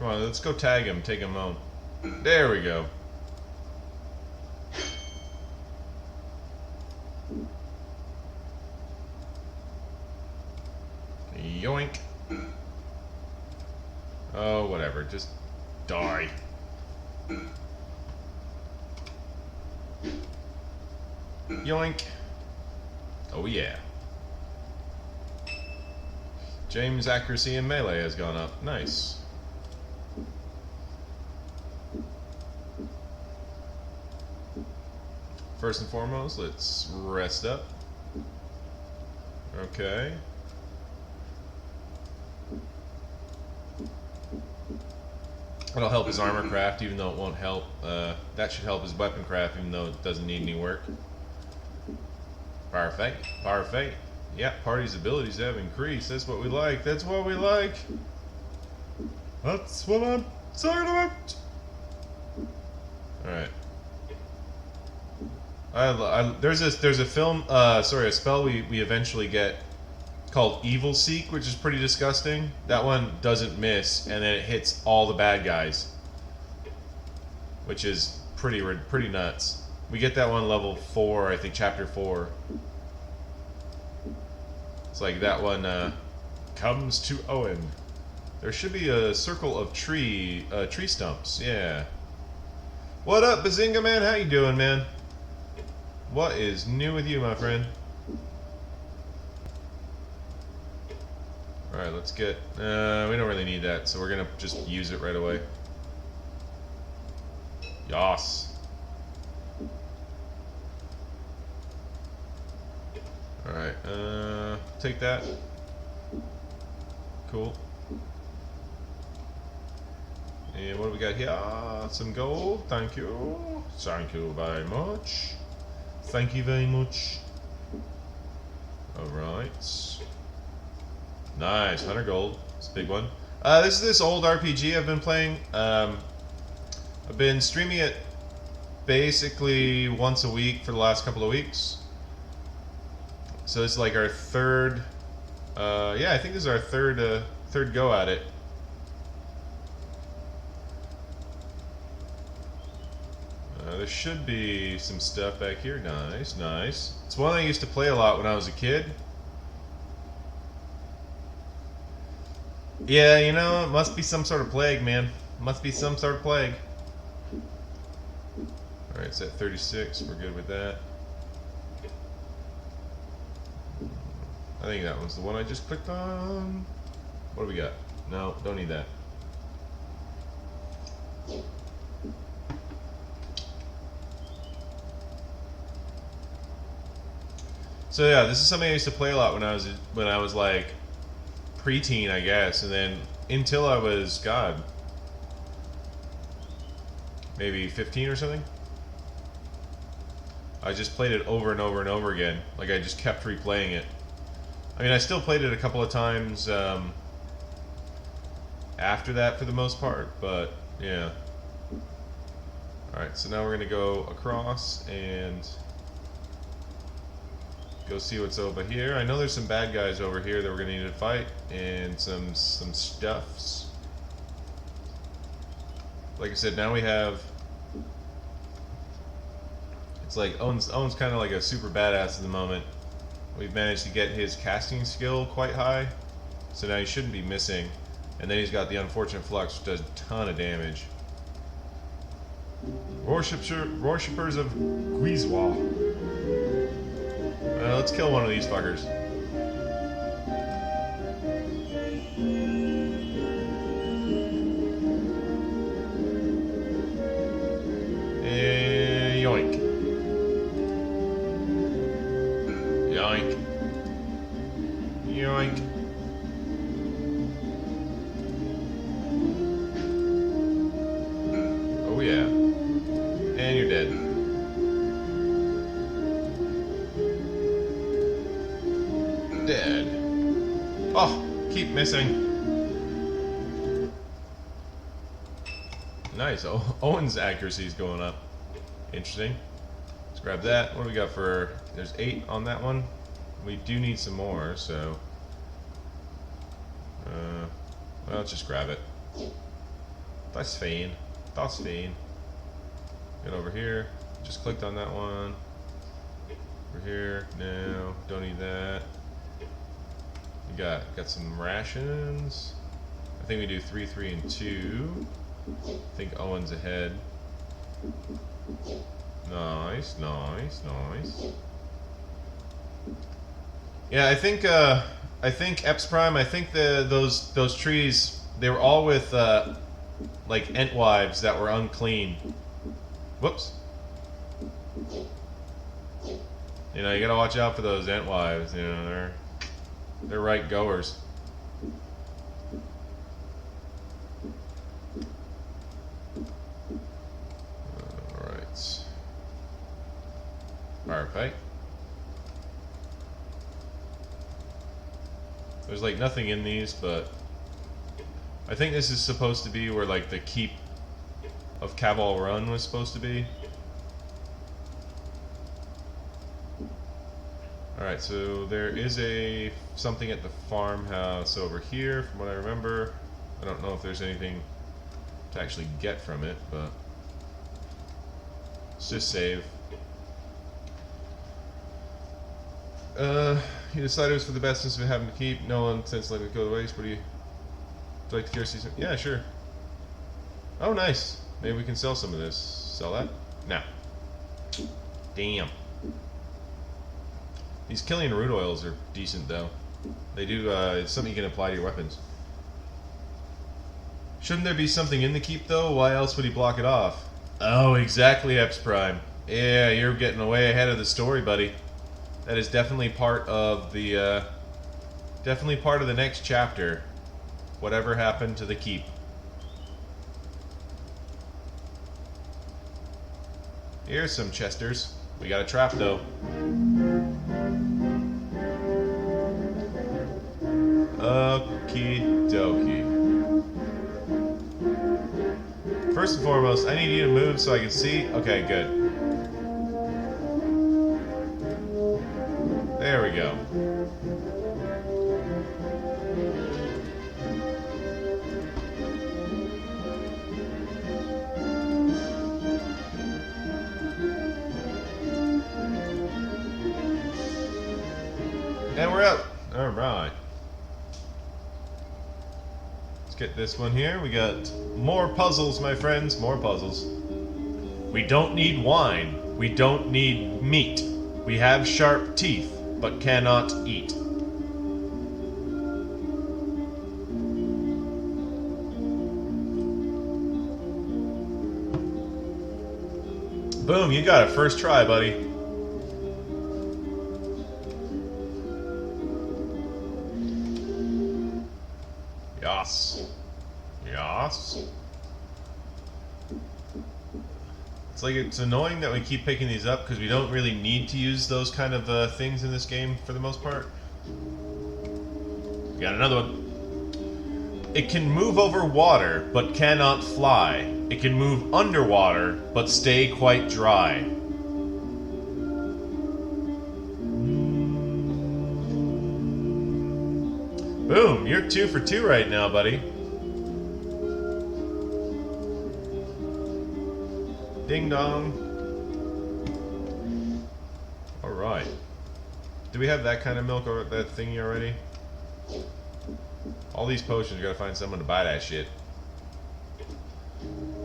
Come on, let's go tag him, take him home. There we go. Yoink. Oh, whatever, just die. Yoink. Oh yeah. James' accuracy in melee has gone up. Nice. First and foremost, let's rest up. Okay. That'll help his armor craft, even though it won't help. That should help his weapon craft, even though it doesn't need any work. Perfect. Perfect. Yeah, party's abilities have increased. That's what we like. That's what we like. That's what I'm talking about. Alright. There's a film, a spell we eventually get called Evil Seek, which is pretty disgusting. That one doesn't miss, and then it hits all the bad guys, which is pretty nuts. We get that one level 4, I think, chapter 4. It's like that one comes to Owen. There should be a circle of tree stumps. Yeah. What up, Bazinga man? How you doing, man? What is new with you, my friend? Alright, let's get... we don't really need that, so we're gonna just use it right away. Yas. Alright, take that. Cool. And what do we got here? Some gold. Thank you. Thank you very much. Thank you very much. Alright. Nice. 100 gold. It's a big one. This is this old RPG I've been playing. I've been streaming it basically once a week for the last couple of weeks. So it's like our third... yeah, I think this is our third go at it. There should be some stuff back here. Nice, nice. It's one I used to play a lot when I was a kid. Yeah, you know, it must be some sort of plague, man. Must be some sort of plague. Alright, it's at 36. We're good with that. I think that one's the one I just clicked on. What do we got? No, don't need that. So yeah, this is something I used to play a lot when I was like preteen, I guess, and then until I was, God, maybe 15 or something, I just played it over and over and over again. Like, I just kept replaying it. I mean, I still played it a couple of times after that for the most part, but yeah. Alright, so now we're going to go across and go see what's over here. I know there's some bad guys over here that we're going to need to fight, and some stuffs. Like I said, now we have... It's like Owen's kind of like a super badass at the moment. We've managed to get his casting skill quite high, so now he shouldn't be missing. And then he's got the Unfortunate Flux, which does a ton of damage. Worshippers of Guizwa. Let's kill one of these fuckers. Yoink. Yoink. Yoink. Oh yeah. And you're dead. Dead. Oh, keep missing. Nice. Owen's accuracy is going up. Interesting. Let's grab that. What do we got for... There's 8 on that one. We do need some more, so... well, let's just grab it. That's fine. That's fine. Get over here. Just clicked on that one. Over here. No, don't need that. We got some rations. I think we do 3, 3, and 2. I think Owen's ahead. Nice, nice, nice. Yeah, I think Epps Prime. I think those trees, they were all with like Entwives that were unclean. Whoops. You know, you gotta watch out for those Entwives. You know, they're right goers. All right. Firefight. There's like nothing in these, but I think this is supposed to be where like the keep of Caval Run was supposed to be. Alright, so there is something at the farmhouse over here, from what I remember. I don't know if there's anything to actually get from it, but let's just save. You decided it was for the best since we have them to keep. No one since letting it go to waste. What do you... Would you like to care season? Yeah, sure. Oh, nice. Maybe we can sell some of this. Sell that? No. Damn. These Killian root oils are decent, though. They do, it's something you can apply to your weapons. Shouldn't there be something in the keep, though? Why else would he block it off? Oh, exactly, Epps Prime. Yeah, you're getting way ahead of the story, buddy. That is definitely part of the, next chapter. Whatever happened to the keep. Here's some chesters. We got a trap, though. Okie dokie. First and foremost, I need you to move so I can see. Okay, good. There we go. And we're out. All right. Let's get this one here. We got more puzzles, my friends. More puzzles. We don't need wine. We don't need meat. We have sharp teeth, but cannot eat. Boom, you got it first try, buddy. Yas. Yas. It's like it's annoying that we keep picking these up because we don't really need to use those kind of things in this game for the most part. We got another one. It can move over water, but cannot fly. It can move underwater, but stay quite dry. Boom, you're 2 for 2 right now, buddy. Ding dong. Alright. Do we have that kind of milk or that thingy already? All these potions, you gotta find someone to buy that shit.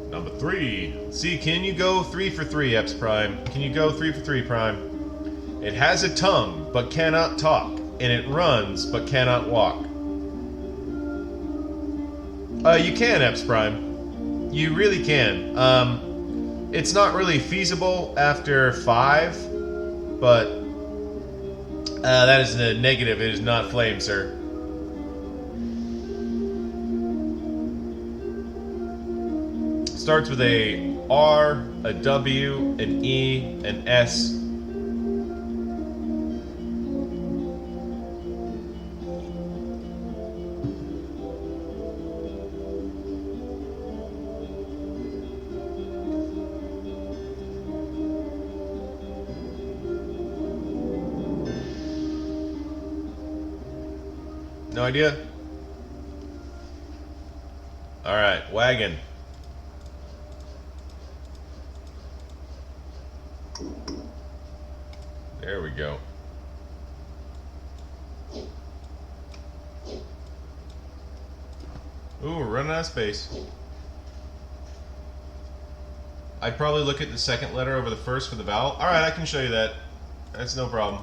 Number 3. See, can you go 3 for 3, Eps Prime? Can you go 3 for 3, Prime? It has a tongue, but cannot talk. And it runs, but cannot walk. You can, Eps Prime. You really can. It's not really feasible after 5, but that is a negative. It is not flame, sir. Starts with a R, a W, an E, an S. No idea? Alright, wagon. There we go. Ooh, we're running out of space. I'd probably look at the second letter over the first for the vowel. Alright, I can show you that. That's no problem.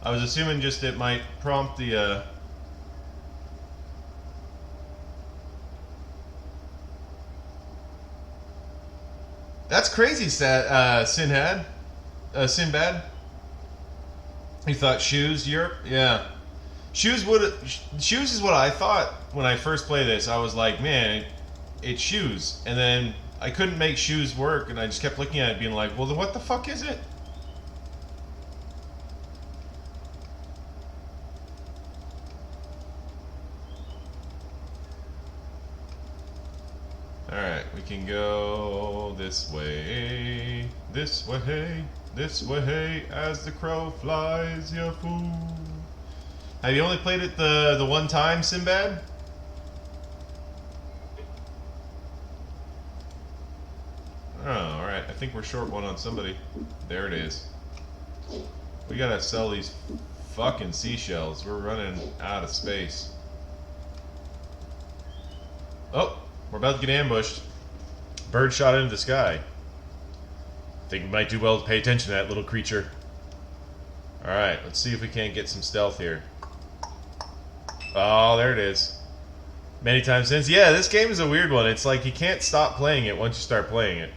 I was assuming just it might prompt the, That's crazy, Sinbad. Sinbad. You thought shoes, Europe? Yeah. Shoes is what I thought when I first played this. I was like, man, it's shoes. And then I couldn't make shoes work, and I just kept looking at it being like, well, then what the fuck is it? Alright, we can go this way, this way, this way, as the crow flies, ya fool. Have you only played it the one time, Sinbad? Oh, alright, I think we're short one on somebody. There it is. We gotta sell these fucking seashells. We're running out of space. Oh! We're about to get ambushed. Bird shot into the sky. Think we might do well to pay attention to that little creature. Alright, let's see if we can't get some stealth here. Oh, there it is. Many times since. Yeah, this game is a weird one. It's like you can't stop playing it once you start playing it.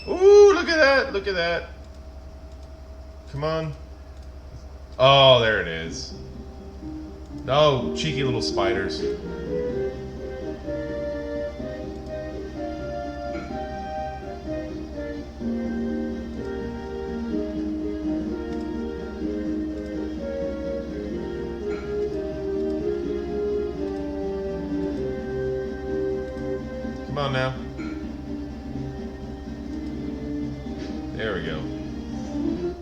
Ooh, look at that. Look at that. Come on. Oh, there it is. Oh, cheeky little spiders. Come on now. There we go.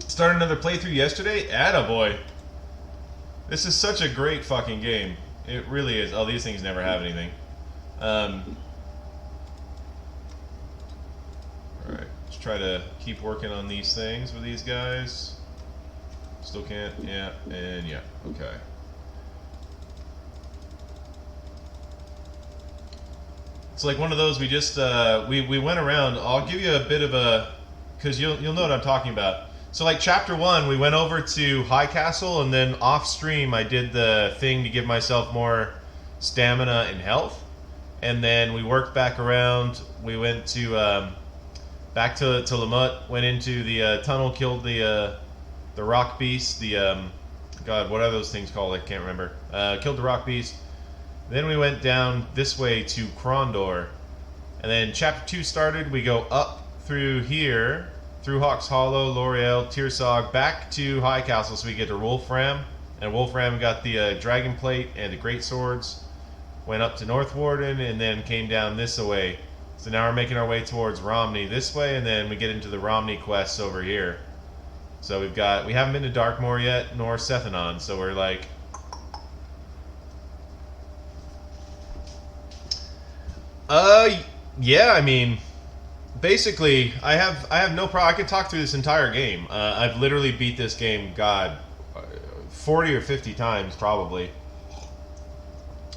Started another playthrough yesterday? Attaboy. This is such a great fucking game. It really is. Oh, these things never have anything. Alright, let's try to keep working on these things with these guys. Still can't. Yeah, and yeah. Okay. It's like one of those we just, we went around. I'll give you a bit of a, because you'll know what I'm talking about. So like chapter 1, we went over to High Castle, and then off stream I did the thing to give myself more stamina and health. And then we worked back around. We went to back to Lamut, went into the tunnel, killed the rock beast, the God, what are those things called? I can't remember. Killed the rock beast. Then we went down this way to Krondor. And then chapter 2 started. We go up through here, through Hawk's Hollow, L'Oreal, Tirsog, back to High Castle, so we get to Wolfram. And Wolfram got the Dragon Plate and the Great Swords. Went up to North Warden and then came down this way. So now we're making our way towards Romney this way, and then we get into the Romney quests over here. So we haven't been to Darkmoor yet, nor Sethanon, so we're like... Yeah, I mean, basically, I have no problem. I could talk through this entire game. I've literally beat this game, God, 40 or 50 times, probably.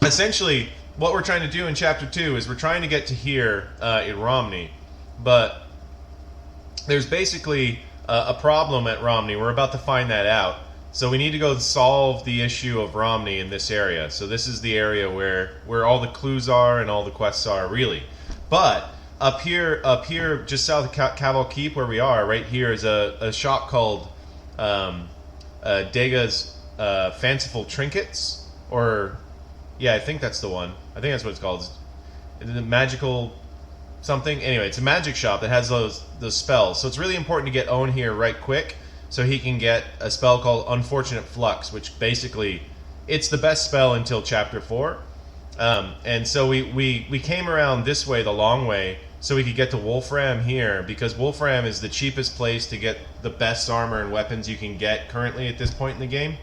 Essentially, what we're trying to do in Chapter 2 is we're trying to get to here in Romney, but there's basically a problem at Romney. We're about to find that out. So we need to go solve the issue of Romney in this area. So this is the area where all the clues are and all the quests are, really. But up here, just south of Caval Keep, where we are, right here is a shop called Dega's Fanciful Trinkets, or yeah, I think that's the one. I think that's what it's called. It's a magical something. Anyway, it's a magic shop that has those spells. So it's really important to get Owen here right quick, so he can get a spell called Unfortunate Flux, which basically, it's the best spell until Chapter 4. And so we came around this way, the long way, so we could get to Wolfram here, because Wolfram is the cheapest place to get the best armor and weapons you can get currently at this point in the game.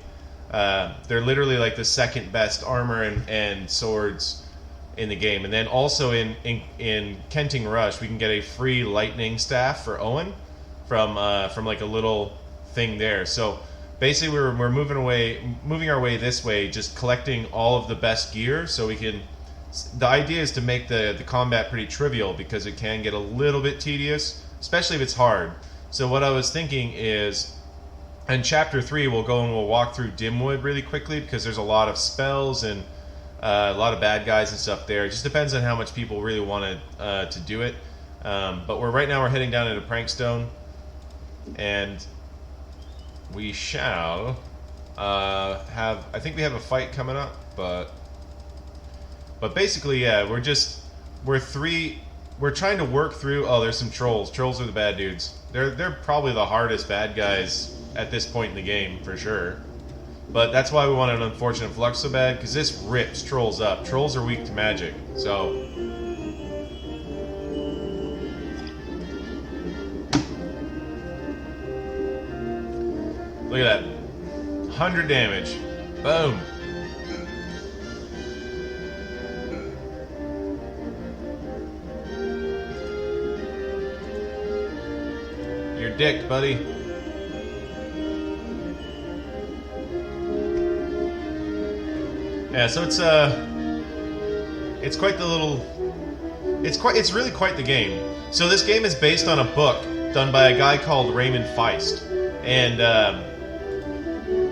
They're literally like the second best armor and swords in the game. And then also in Kenting Rush, we can get a free lightning staff for Owen from like a little thing there. So basically we're moving our way this way, just collecting all of the best gear, so we can... The idea is to make the combat pretty trivial, because it can get a little bit tedious, especially if it's hard. So what I was thinking is, in Chapter 3 we'll go and we'll walk through Dimwood really quickly, because there's a lot of spells and a lot of bad guys and stuff there. It just depends on how much people really want to do it. But right now we're heading down into Prankstone, and we shall have... I think we have a fight coming up, but basically, yeah, we're trying to work through... Oh, there's some trolls. Trolls are the bad dudes. They're probably the hardest bad guys at this point in the game, for sure. But that's why we want an Unfortunate Flux so bad, because this rips trolls up. Trolls are weak to magic, so... Look at that. 100 damage. Boom. You're dicked, buddy. Yeah, so it's quite the little... It's really quite the game. So this game is based on a book done by a guy called Raymond Feist. And,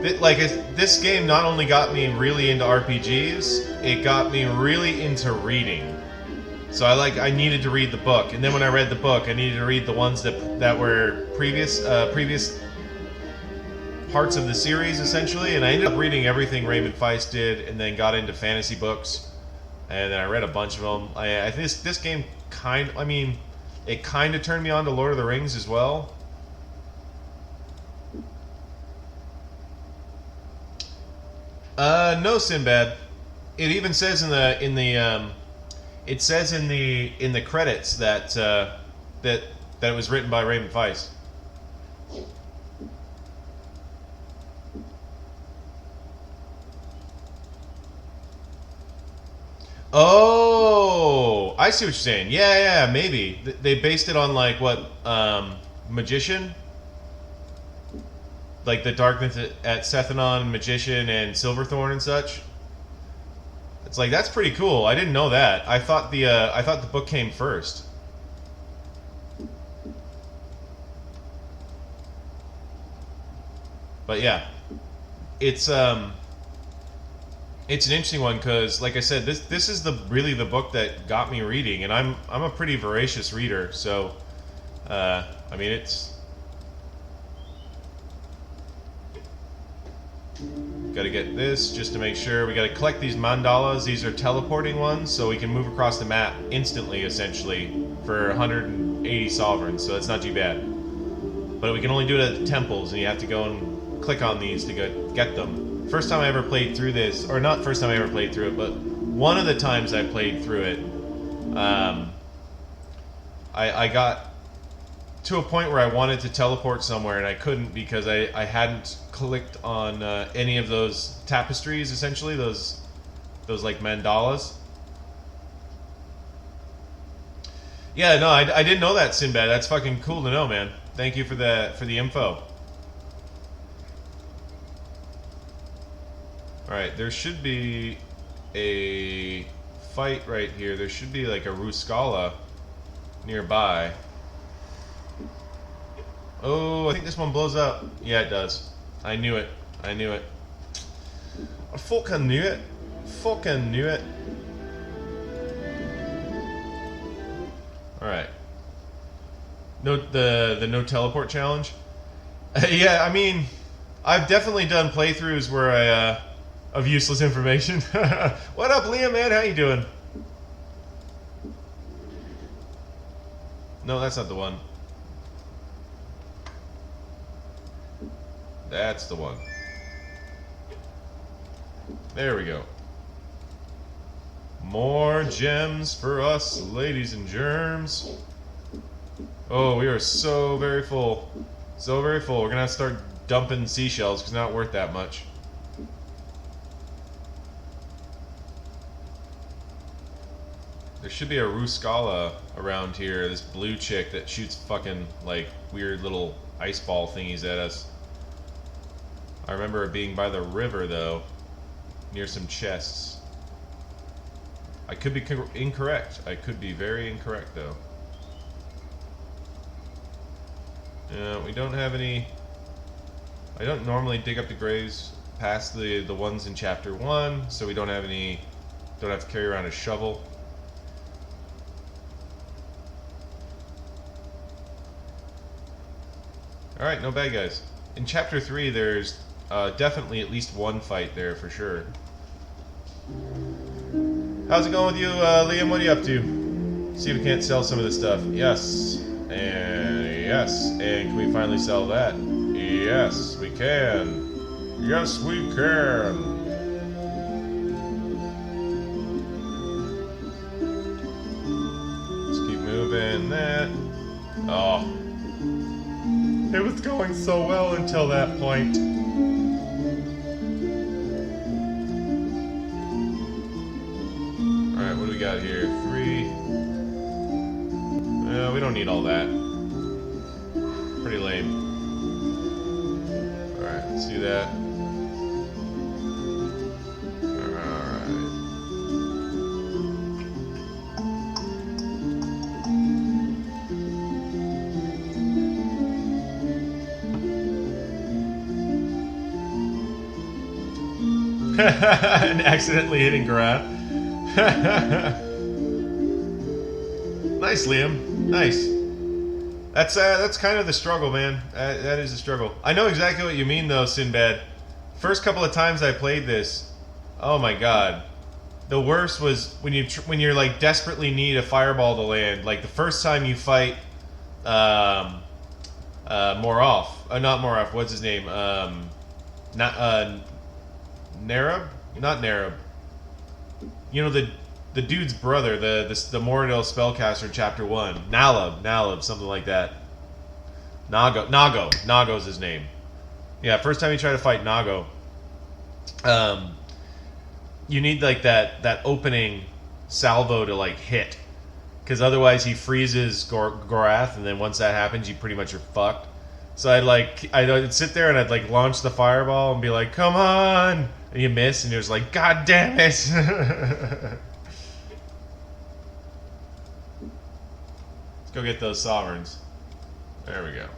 this game not only got me really into RPGs, it got me really into reading. So I needed to read the book, and then when I read the book, I needed to read the ones that were previous parts of the series, essentially. And I ended up reading everything Raymond Feist did, and then got into fantasy books, and then I read a bunch of them. This game it kind of turned me on to Lord of the Rings as well. No, Sinbad. It even says in the credits that it was written by Raymond Feist. Oh, I see what you're saying. Yeah, maybe they based it on like what Magician. Like the Darkness at Sethanon, Magician, and Silverthorn and such. It's like, that's pretty cool. I didn't know that. I thought the book came first. But yeah, it's an interesting one, because like I said, this is really the book that got me reading, and I'm a pretty voracious reader. So I mean, it's... Gotta get this just to make sure. We gotta collect these mandalas. These are teleporting ones, so we can move across the map instantly, essentially, for 180 sovereigns, so that's not too bad. But we can only do it at the temples, and you have to go and click on these to get them. First time I ever played through this, or not first time I ever played through it, but one of the times I played through it, I got to a point where I wanted to teleport somewhere and I couldn't because I hadn't clicked on any of those tapestries, essentially, those like mandalas. Yeah, no, I didn't know that, Sinbad. That's fucking cool to know, man. Thank you for the info. Alright, there should be a fight right here. There should be like a Ruscala nearby. Oh, I think this one blows up. Yeah, it does. I knew it. I knew it. I fucking knew it. Fucking knew it. Alright. No, the no teleport challenge? Yeah, I mean, I've definitely done playthroughs where of useless information. What up, Liam, man? How you doing? No, that's not the one. That's the one. There we go. More gems for us, ladies and germs. Oh, we are so very full. So very full. We're gonna have to start dumping seashells because they're not worth that much. There should be a Ruscala around here, this blue chick that shoots fucking, like, weird little ice ball thingies at us. I remember it being by the river, though, near some chests. I could be incorrect. I could be very incorrect, though. We don't have any... I don't normally dig up the graves past the ones in Chapter 1, so we don't have any... Don't have to carry around a shovel. Alright, no bad guys. In Chapter 3, there's definitely at least one fight there for sure. How's it going with you, Liam? What are you up to? See if we can't sell some of this stuff. Yes. And yes. And can we finally sell that? Yes, we can. Yes, we can. Let's keep moving that. Oh. It was going so well until that point. Alright, what do we got here? 3. We don't need all that. Pretty lame. Alright, let's do that. And accidentally hitting Garat. Nice, Liam. Nice. That's kind of the struggle, man. That is the struggle. I know exactly what you mean, though, Sinbad. First couple of times I played this, oh my god, the worst was when you're like desperately need a fireball to land. Like the first time you fight, Moroff. Not Moroff. What's his name? Narab? Not Narab. You know, the dude's brother, the Moradil spellcaster in Chapter 1. Nalab, something like that. Nago's his name. Yeah, first time you try to fight Nago, you need like that opening salvo to like hit, because otherwise he freezes Gorath, and then once that happens, you pretty much are fucked. So I'd sit there and I'd like launch the fireball and be like, "Come on!" And you miss, and you're just like, "God damn it!" Let's go get those sovereigns. There we go.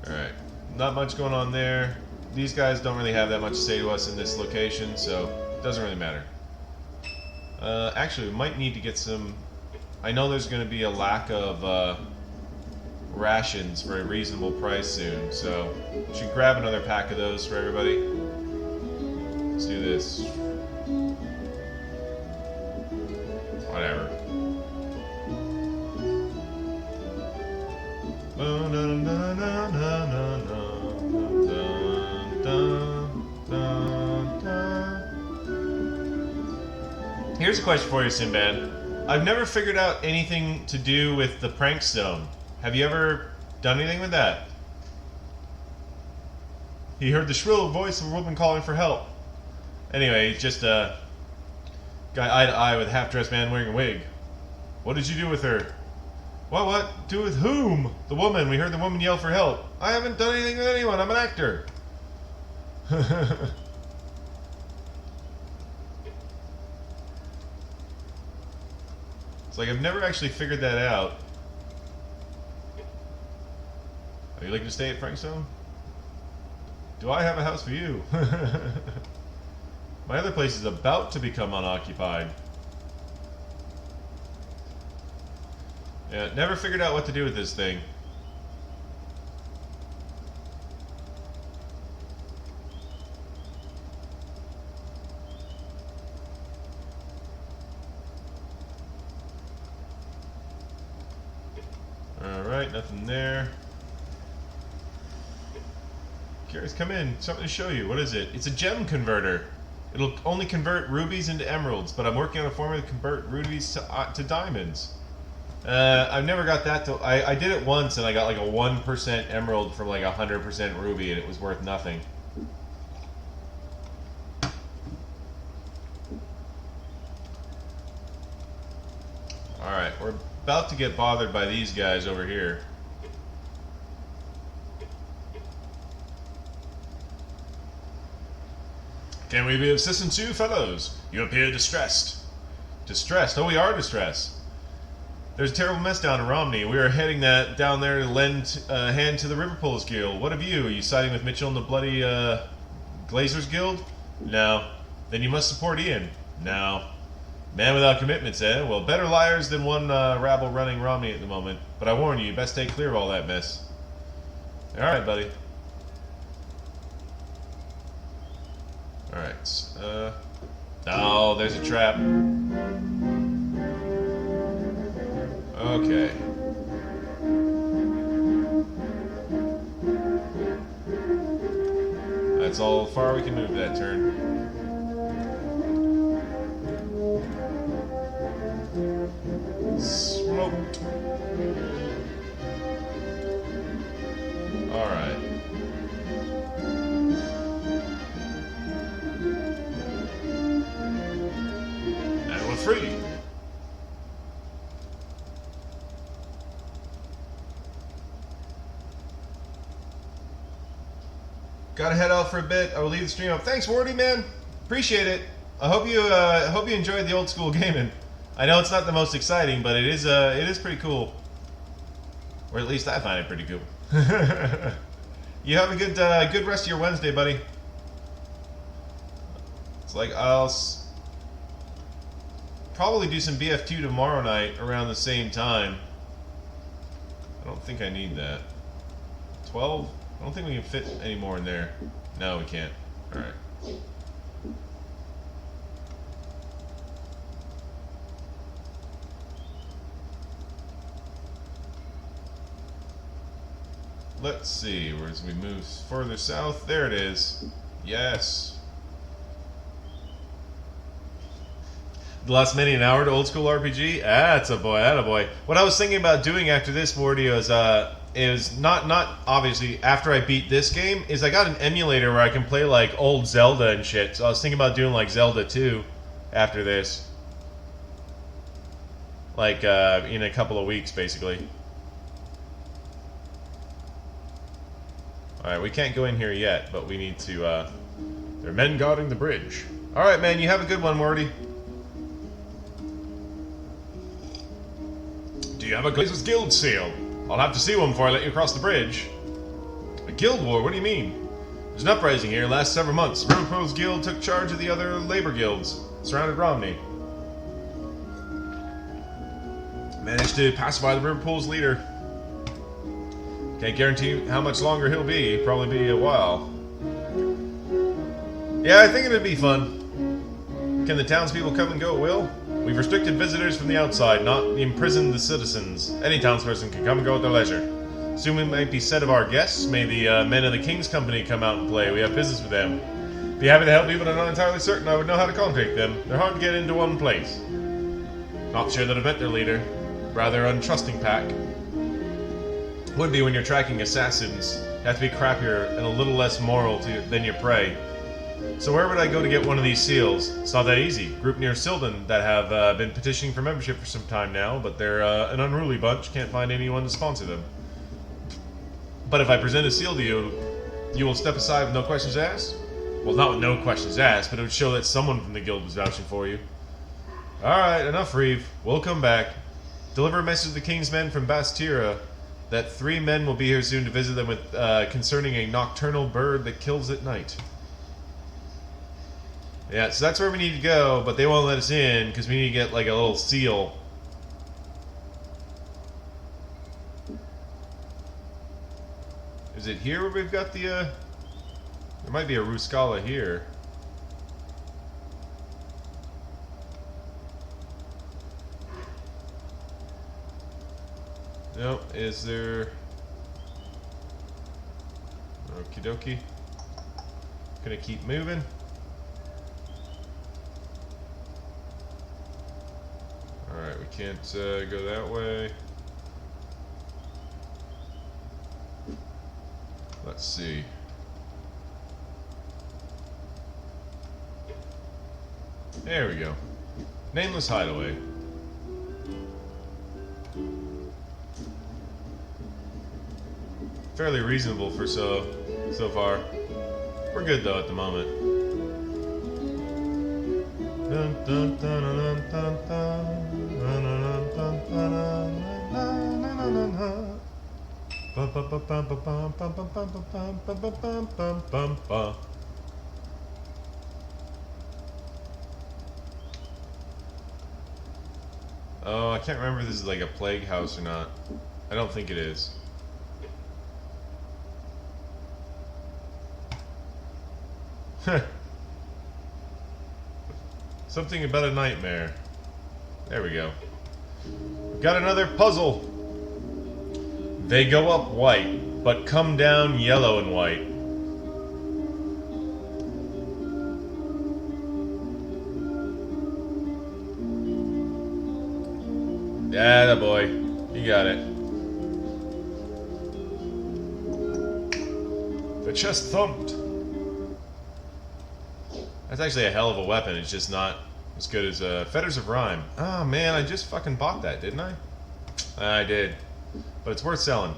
Alright. Not much going on there. These guys don't really have that much to say to us in this location, so it doesn't really matter. Actually, we might need to get some... I know there's going to be a lack of rations for a reasonable price soon, so we should grab another pack of those for everybody. Let's do this. Whatever. Here's a question for you, Sinbad. I've never figured out anything to do with the prank stone. Have you ever done anything with that? He heard the shrill voice of a woman calling for help. Anyway, he's just a guy eye to eye with a half-dressed man wearing a wig. What did you do with her? What? Do with whom? The woman. We heard the woman yell for help. I haven't done anything with anyone. I'm an actor. It's like I've never actually figured that out. Are you looking to stay at Frankstone? Do I have a house for you? My other place is about to become unoccupied. Yeah, never figured out what to do with this thing. Alright, nothing there. Curious, come in. Something to show you. What is it? It's a gem converter. It'll only convert rubies into emeralds, but I'm working on a formula to convert rubies to diamonds. I've never got that to... I did it once and I got like a 1% emerald from like 100% ruby and it was worth nothing. Alright, we're about to get bothered by these guys over here. Can we be of assistance to you, fellows? You appear distressed. Distressed? Oh, we are distressed. There's a terrible mess down in Romney. We are heading down there to lend a hand to the River Pulls Guild. What of you? Are you siding with Mitchell and the bloody Glazers Guild? No. Then you must support Ian. No. Man without commitments, eh? Well, better liars than one rabble running Romney at the moment. But I warn you, you best stay clear of all that mess. Alright, buddy. Alright. Oh, there's a trap. Okay. That's all far we can move that turn. Smoked. Alright. And we're free. Gotta head out for a bit. I will leave the stream up. Thanks, Wardy, man. Appreciate it. I hope you enjoyed the old school gaming. I know it's not the most exciting, but it is pretty cool. Or at least I find it pretty cool. You have a good rest of your Wednesday, buddy. It's like I'll probably do some BF2 tomorrow night around the same time. I don't think I need that. 12? I don't think we can fit any more in there. No, we can't. Alright. Let's see, as we move further south, there it is. Yes. The last minute an hour to old school RPG? That's a boy, attaboy. What I was thinking about doing after this, Morty, is not obviously after I beat this game, is I got an emulator where I can play like old Zelda and shit. So I was thinking about doing like Zelda 2 after this. Like in a couple of weeks, basically. Alright, we can't go in here yet, but we need to, there are men guarding the bridge. Alright, man, you have a good one, Morty. Do you have a Glazers Guild seal? I'll have to see one before I let you cross the bridge. A guild war? What do you mean? There's an uprising here last several months. River Pulls Guild took charge of the other labor guilds, surrounded Romney. Managed to pacify the River Pulls leader. Can't guarantee how much longer he'll be. Probably be a while. Yeah, I think it'd be fun. Can the townspeople come and go at will? We've restricted visitors from the outside, not imprisoned the citizens. Any townsperson can come and go at their leisure. Soon it might be said of our guests, may the men of the King's Company come out and play. We have business with them. Be happy to help you, but I'm not entirely certain I would know how to contact them. They're hard to get into one place. Not sure that I've met their leader. Rather untrusting pack. Would be when you're tracking assassins. Have to be crappier and a little less moral than your prey. So where would I go to get one of these seals? It's not that easy. Group near Sylvan that have been petitioning for membership for some time now, but they're an unruly bunch, can't find anyone to sponsor them. But if I present a seal to you, you will step aside with no questions asked? Well, not with no questions asked, but it would show that someone from the guild was vouching for you. Alright, enough Reeve. We'll come back. Deliver a message to the King's men from Bastira that 3 men will be here soon to visit them with concerning a nocturnal bird that kills at night. Yeah, so that's where we need to go, but they won't let us in because we need to get like a little seal. Is it here where we've got the, there might be a Ruscala here. No, is there... Okie dokie. Gonna keep moving. Alright, we can't go that way. Let's see. There we go. Nameless Hideaway. Fairly reasonable for so far. We're good though at the moment. Dun, dun, dun, dun, dun, dun. Oh, I can't remember if this is like a plague house or not. I don't think it is. Something about a nightmare. There we go. We've got another puzzle. They go up white, but come down yellow and white. Yeah, boy. You got it. The chest thumped. That's actually a hell of a weapon. It's just not as good as Fetters of Rhyme. Oh man, I just fucking bought that, didn't I? I did. But it's worth selling.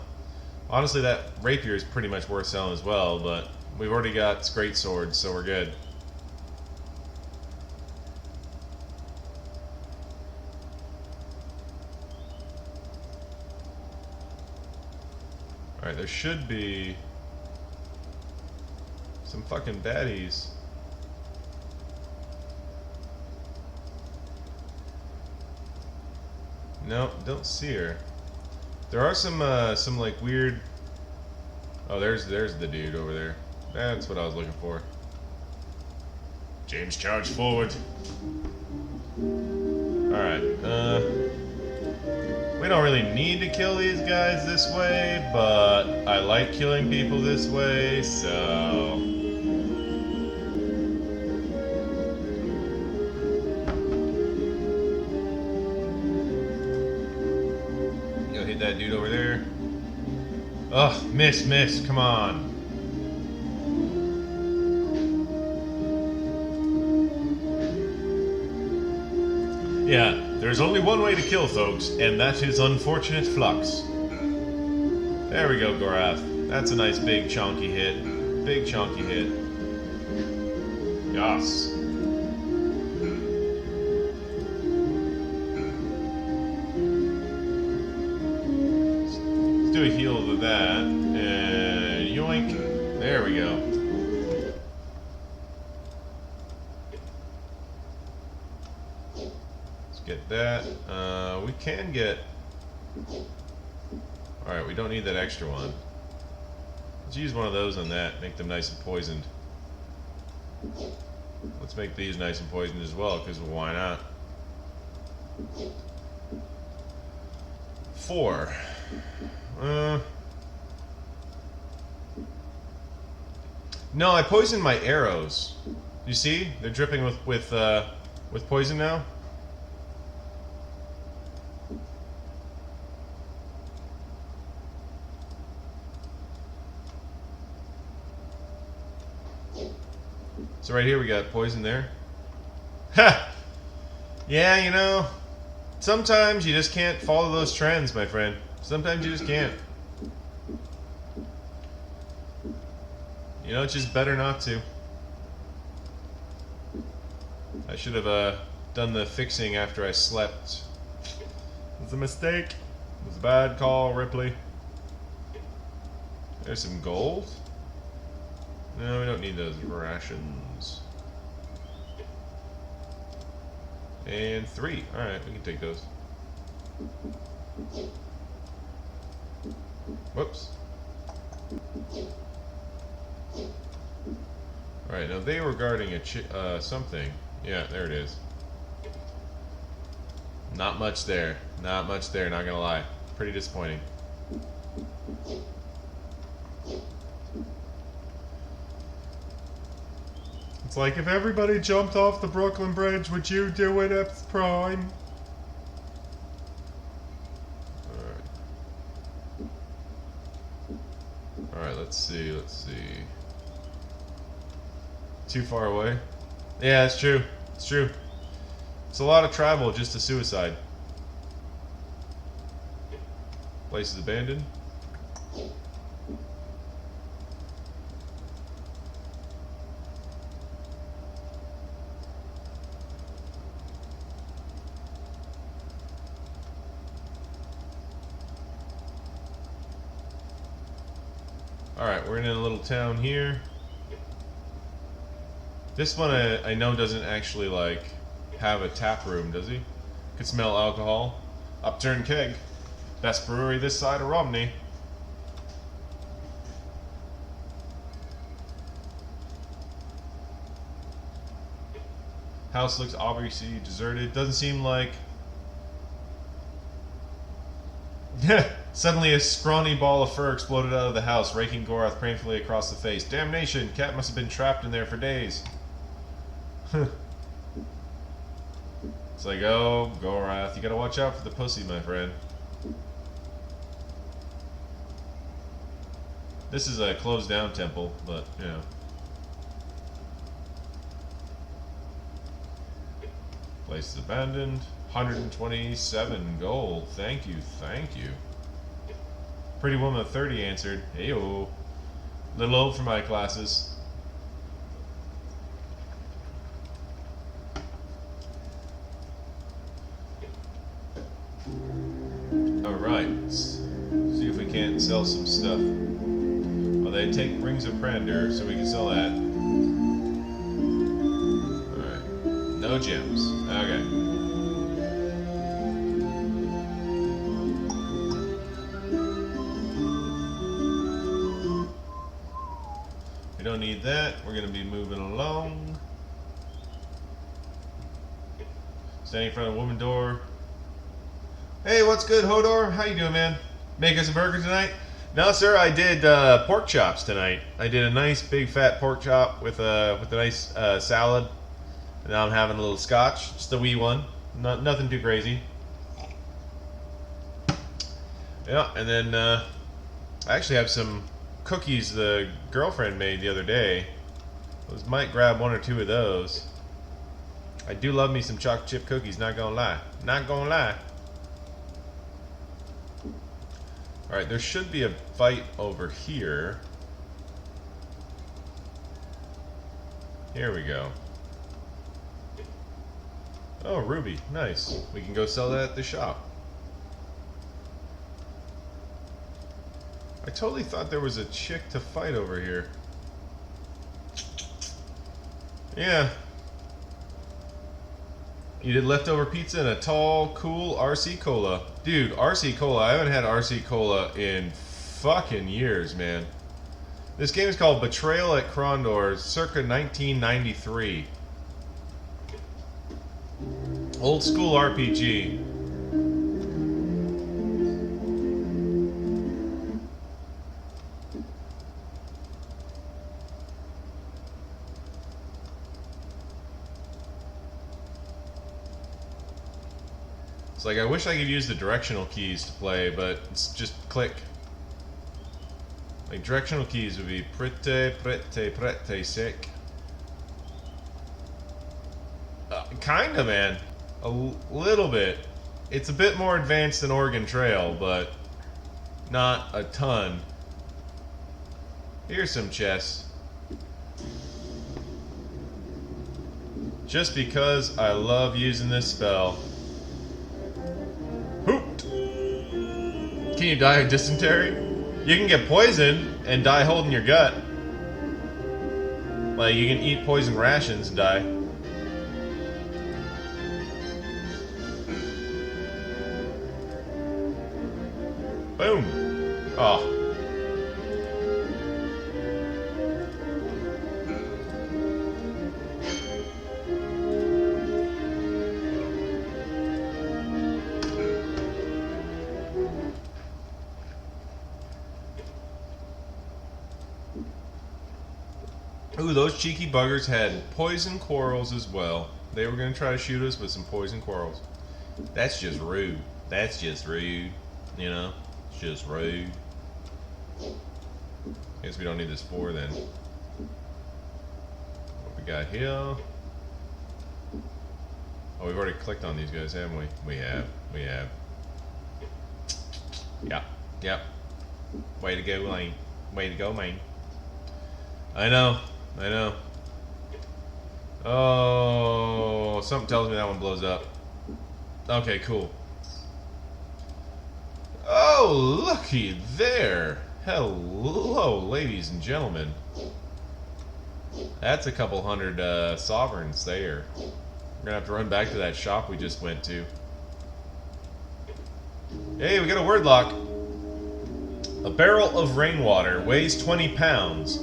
Honestly, that rapier is pretty much worth selling as well, but we've already got great swords, so we're good. Alright, there should be some fucking baddies. No, don't see her. There are some like weird... Oh, there's the dude over there. That's what I was looking for. James, charge forward. Alright, we don't really need to kill these guys this way, but I like killing people this way, so... Go hit that dude over there. Ugh, miss, come on. Yeah, there's only one way to kill folks, and that is unfortunate flux. There we go, Gorath. That's a nice big chonky hit. Big chonky hit. Yas. Let's do a heal to that. And yoink. There we go. Get that. We can get... Alright, we don't need that extra one. Let's use one of those on that. Make them nice and poisoned. Let's make these nice and poisoned as well, because why not? 4. No, I poisoned my arrows. You see? They're dripping with poison now. So right here we got poison there. Ha! Yeah, you know, sometimes you just can't follow those trends, my friend. Sometimes you just can't. You know, it's just better not to. I should have done the fixing after I slept. It was a mistake. It was a bad call, Ripley. There's some gold. No, we don't need those rations. And 3. Alright, we can take those. Whoops. Alright, now they were guarding a something. Yeah, there it is. Not much there. Not much there, not gonna lie. Pretty disappointing. It's like, if everybody jumped off the Brooklyn Bridge, would you do it at Prime? Alright, let's see. Too far away? Yeah, it's true. It's true. It's a lot of travel just to suicide. Place is abandoned. Alright, we're in a little town here. This one I know doesn't actually, like, have a tap room, does he? Could smell alcohol. Upturned keg. Best brewery this side of Romney. House looks obviously deserted. Doesn't seem like... Suddenly a scrawny ball of fur exploded out of the house, raking Gorath painfully across the face. Damnation! Cat must have been trapped in there for days. It's like, oh, Gorath, you gotta watch out for the pussy, my friend. This is a closed down temple, but, you know. Place is abandoned. 127 gold. Thank you, thank you. Pretty Woman of 30 answered. Heyo. Little old for my classes. Alright. See if we can't sell some stuff. Well, they take Rings of Prander, so we can sell that. Alright. No gems. Okay. We don't need that. We're going to be moving along. Standing in front of a woman door. Hey, what's good, Hodor? How you doing, man? Make us a burger tonight? No, sir. I did pork chops tonight. I did a nice big fat pork chop with a nice salad. And now I'm having a little scotch, just a wee one. Nothing too crazy. Yeah, and then I actually have some cookies the girlfriend made the other day. Might grab 1 or 2 of those. I do love me some chocolate chip cookies, not gonna lie. Not gonna lie. Alright, there should be a fight over here. Here we go. Oh, ruby. Nice. We can go sell that at the shop. I totally thought there was a chick to fight over here. Yeah. You did leftover pizza and a tall, cool RC Cola. Dude, RC Cola. I haven't had RC Cola in fucking years, man. This game is called Betrayal at Krondor, circa 1993. Old school RPG. It's like, I wish I could use the directional keys to play, but it's just click. Like, directional keys would be pretty sick. Kinda, man. A little bit. It's a bit more advanced than Oregon Trail, but not a ton. Here's some chests. Just because I love using this spell. Hoot! Can you die of dysentery? You can get poisoned and die holding your gut. Like, you can eat poison rations and die. Boom! Oh. Ooh, those cheeky buggers had poison quarrels as well. They were going to try to shoot us with some poison quarrels. That's just rude. That's just rude. You know? It's just rude. Guess we don't need this 4 then. What we got here? Oh, we've already clicked on these guys, haven't we? We have. We have. Yep. Yep. Way to go, Lane. Way to go, man. I know. I know. Oh, something tells me that one blows up. Okay, cool. Oh, looky there. Hello, ladies and gentlemen. That's a couple hundred sovereigns there. We're gonna have to run back to that shop we just went to. Hey, we got a word lock. A barrel of rainwater weighs 20 pounds.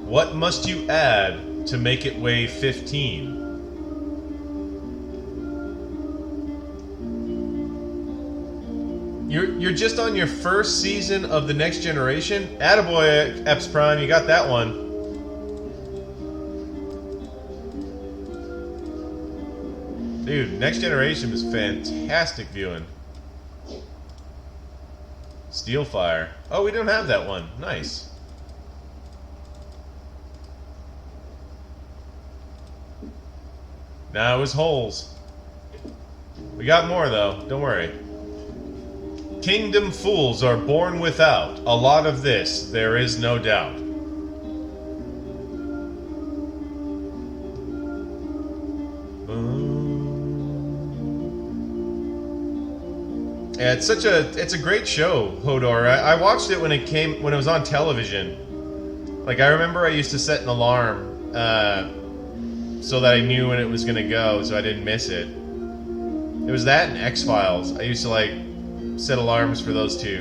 What must you add to make it weigh 15? You're just on your first season of the Next Generation? Attaboy, Eps Prime, you got that one. Dude, Next Generation was fantastic viewing. Steelfire. Oh, we don't have that one. Nice. Nah, it was holes. We got more, though. Don't worry. Kingdom fools are born without. A lot of this, there is no doubt. Yeah, it's a great show, Hodor. I watched it when it was on television. Like, I remember I used to set an alarm so that I knew when it was gonna go, so I didn't miss it. It was that and X-Files. I used to like set alarms for those two.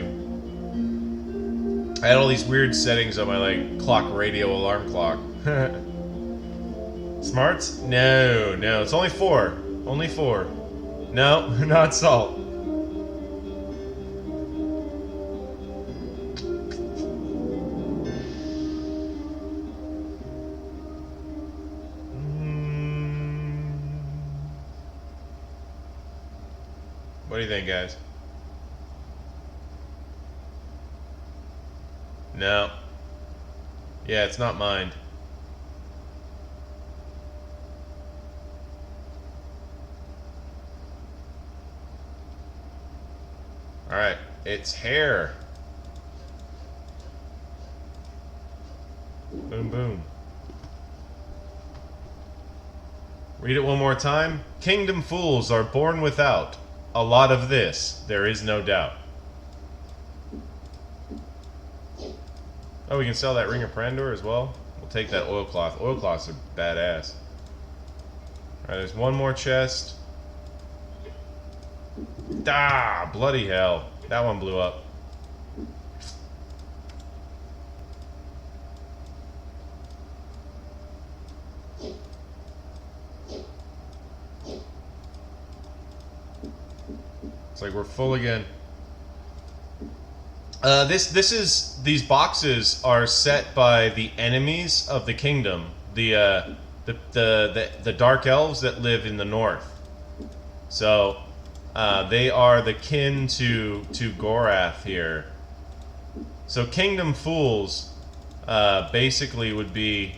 I had all these weird settings on my like clock radio alarm clock. Smarts? No, it's only 4. Only 4. No, not salt. What do you think, guys? No. Yeah, it's not mined. Alright, it's hair. Boom, boom. Read it one more time. Kingdom fools are born without. A lot of this, there is no doubt. Oh, we can sell that Ring of Krondor as well? We'll take that oilcloth. Oilcloths are badass. Alright, there's one more chest. Ah, bloody hell. That one blew up. It's like we're full again. These boxes are set by the enemies of the kingdom, the dark elves that live in the north. So they are the kin to Gorath here. So kingdom fools basically would be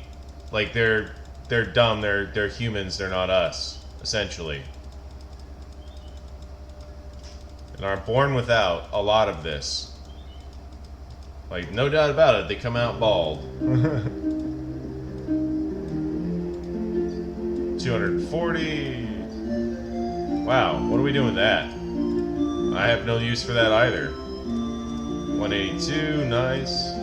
like they're dumb, they're humans, they're not us, essentially. And are born without a lot of this. Like, no doubt about it, they come out bald. 240. Wow, what are we doing with that? I have no use for that either. 182, nice.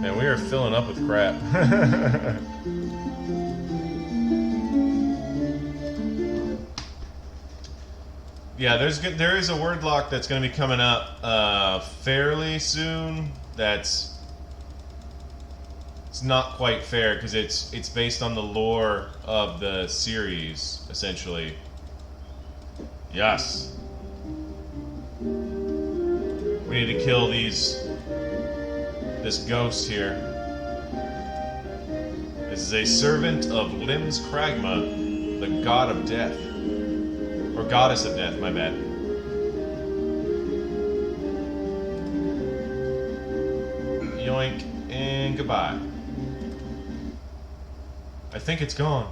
Man, we are filling up with crap. Yeah, there is a word lock that's going to be coming up fairly soon. It's not quite fair because it's based on the lore of the series, essentially. Yes. We need to kill this ghost here. This is a servant of Lim's Kragma, the god of death. Or goddess of death, my bad. Yoink, and goodbye. I think it's gone.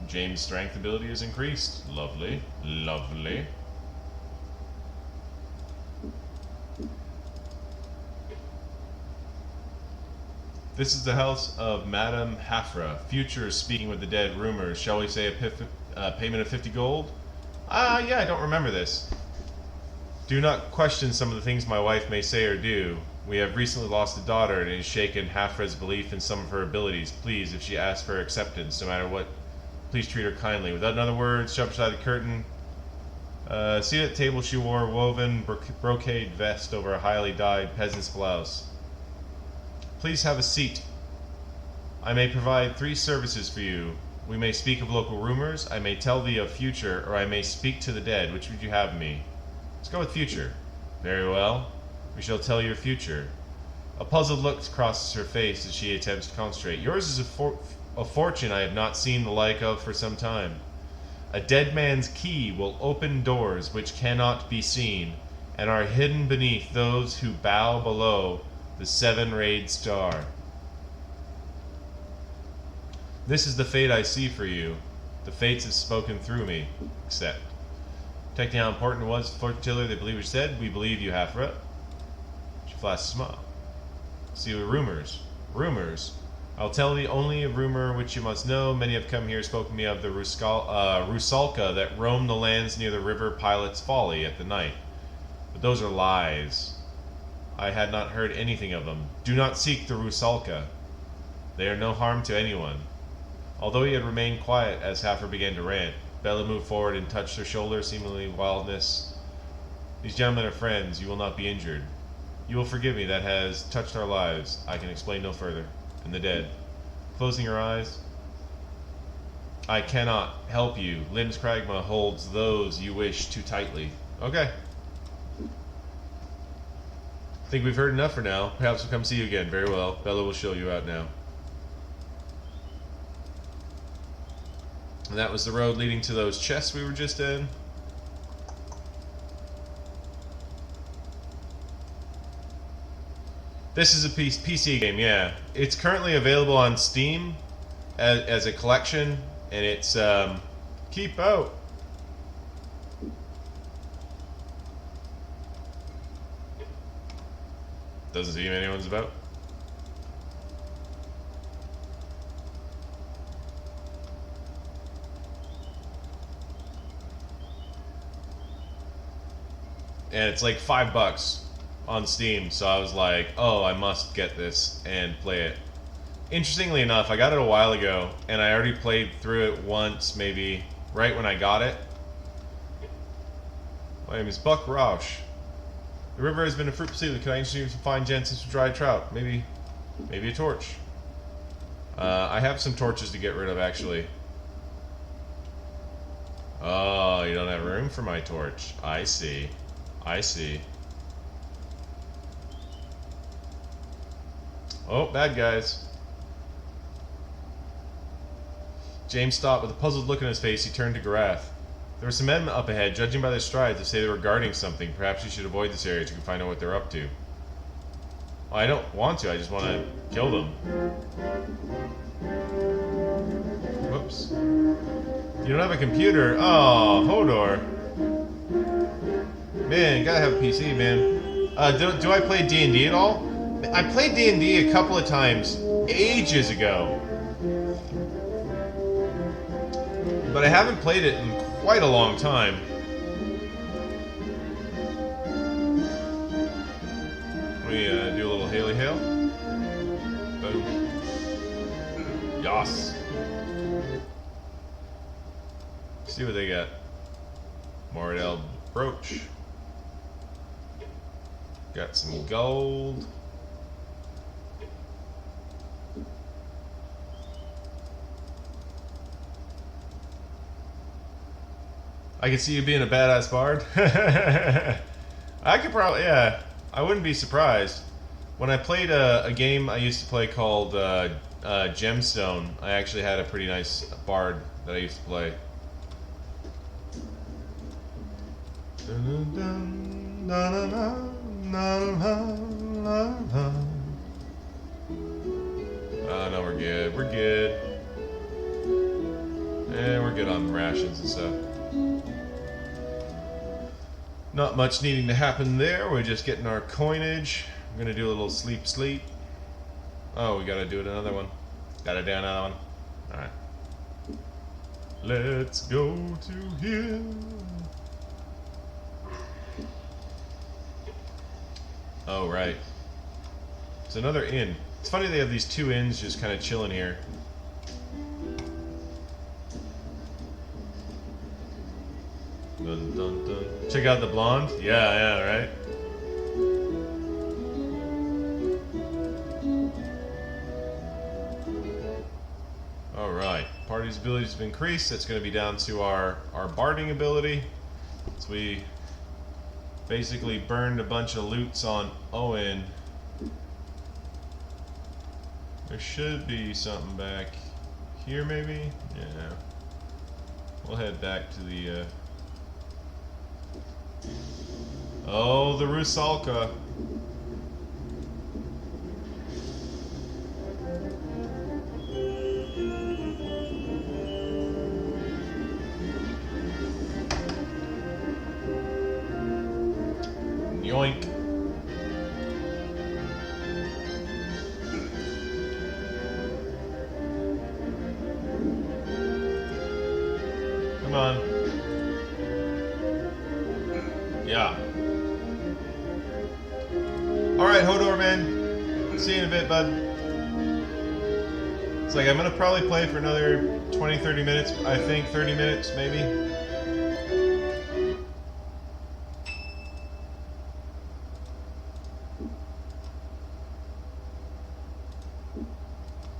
James' strength ability is increased. Lovely, lovely. This is the house of Madame Hafra. Future speaking with the dead. Rumors. Shall we say a payment of 50 gold? Yeah, I don't remember this. Do not question some of the things my wife may say or do. We have recently lost a daughter and it has shaken Hafra's belief in some of her abilities. Please, if she asks for acceptance, no matter what, please treat her kindly. Without other words, shove aside the curtain. See at the table she wore a woven brocade vest over a highly dyed peasant's blouse. Please have a seat. I may provide 3 services for you. We may speak of local rumors, I may tell thee of future, or I may speak to the dead. Which would you have me? Let's go with future. Very well. We shall tell your future. A puzzled look crosses her face as she attempts to concentrate. Yours is a fortune I have not seen the like of for some time. A dead man's key will open doors which cannot be seen, and are hidden beneath those who bow below the 7-rayed star. This is the fate I see for you. The fates have spoken through me. Accept. Detecting how important it was for Tiller, they believe what said. We believe you, Hafra. She flashed a smile. See what rumors. Rumors. I'll tell thee only a rumor which you must know. Many have come here, spoken to me of the Rusalka that roam the lands near the river Pilot's Folly at the night. But those are lies. I had not heard anything of them. Do not seek the Rusalka. They are no harm to anyone. Although he had remained quiet as Hafra began to rant, Bella moved forward and touched her shoulder, seemingly wildness. These gentlemen are friends. You will not be injured. You will forgive me. That has touched our lives. I can explain no further. And the dead. Closing her eyes. I cannot help you. Lim's Kragma holds those you wish too tightly. Okay. I think we've heard enough for now. Perhaps we'll come see you again. Very well. Bella will show you out now. And that was the road leading to those chests we were just in. This is a PC game, yeah. It's currently available on Steam as a collection, and it's keep out. Doesn't seem anyone's about. And it's like $5 on Steam, so I was like, oh, I must get this and play it. Interestingly enough, I got it a while ago, and I already played through it once, maybe right when I got it. My name is Buck Roush. The river has been a fruit pursuit. Can I introduce you to fine gents and some dried trout? Maybe a torch. I have some torches to get rid of, actually. Oh, you don't have room for my torch. I see. I see. Oh, bad guys. James stopped with a puzzled look on his face. He turned to Garath. There were some men up ahead. Judging by their strides, they say they were guarding something. Perhaps you should avoid this area so you can find out what they're up to. Well, I don't want to. I just want to kill them. Whoops. You don't have a computer? Oh, Hodor. Man, you gotta have a PC, man. Do I play D&D at all? I played D&D a couple of times ages ago. But I haven't played it in quite a long time. We do a little Haley Hail. Boom. Yas. See what they got. Mordell brooch. Got some gold. I can see you being a badass bard. I could probably, yeah. I wouldn't be surprised. When I played a game I used to play called Gemstone, I actually had a pretty nice bard that I used to play. Oh, no, we're good. We're good. And we're good on rations and stuff. Not much needing to happen there. We're just getting our coinage. I'm gonna do a little sleep. Oh, we gotta do another one. Gotta do another one. Alright. Let's go to here. Oh, right. It's another inn. It's funny they have these two inns just kind of chilling here. Dun, dun, dun. Check out the blonde. Yeah, right. All right. Party's abilities have increased. That's going to be down to our barding ability. So we basically burned a bunch of loots on Owen. There should be something back here, maybe. Yeah. We'll head back to the. Oh, the Rusalka. Yoink. Come on. Yeah. Alright, Hodor, man. See you in a bit, bud. It's like I'm gonna probably play for another 20-30 minutes. I think 30 minutes, maybe.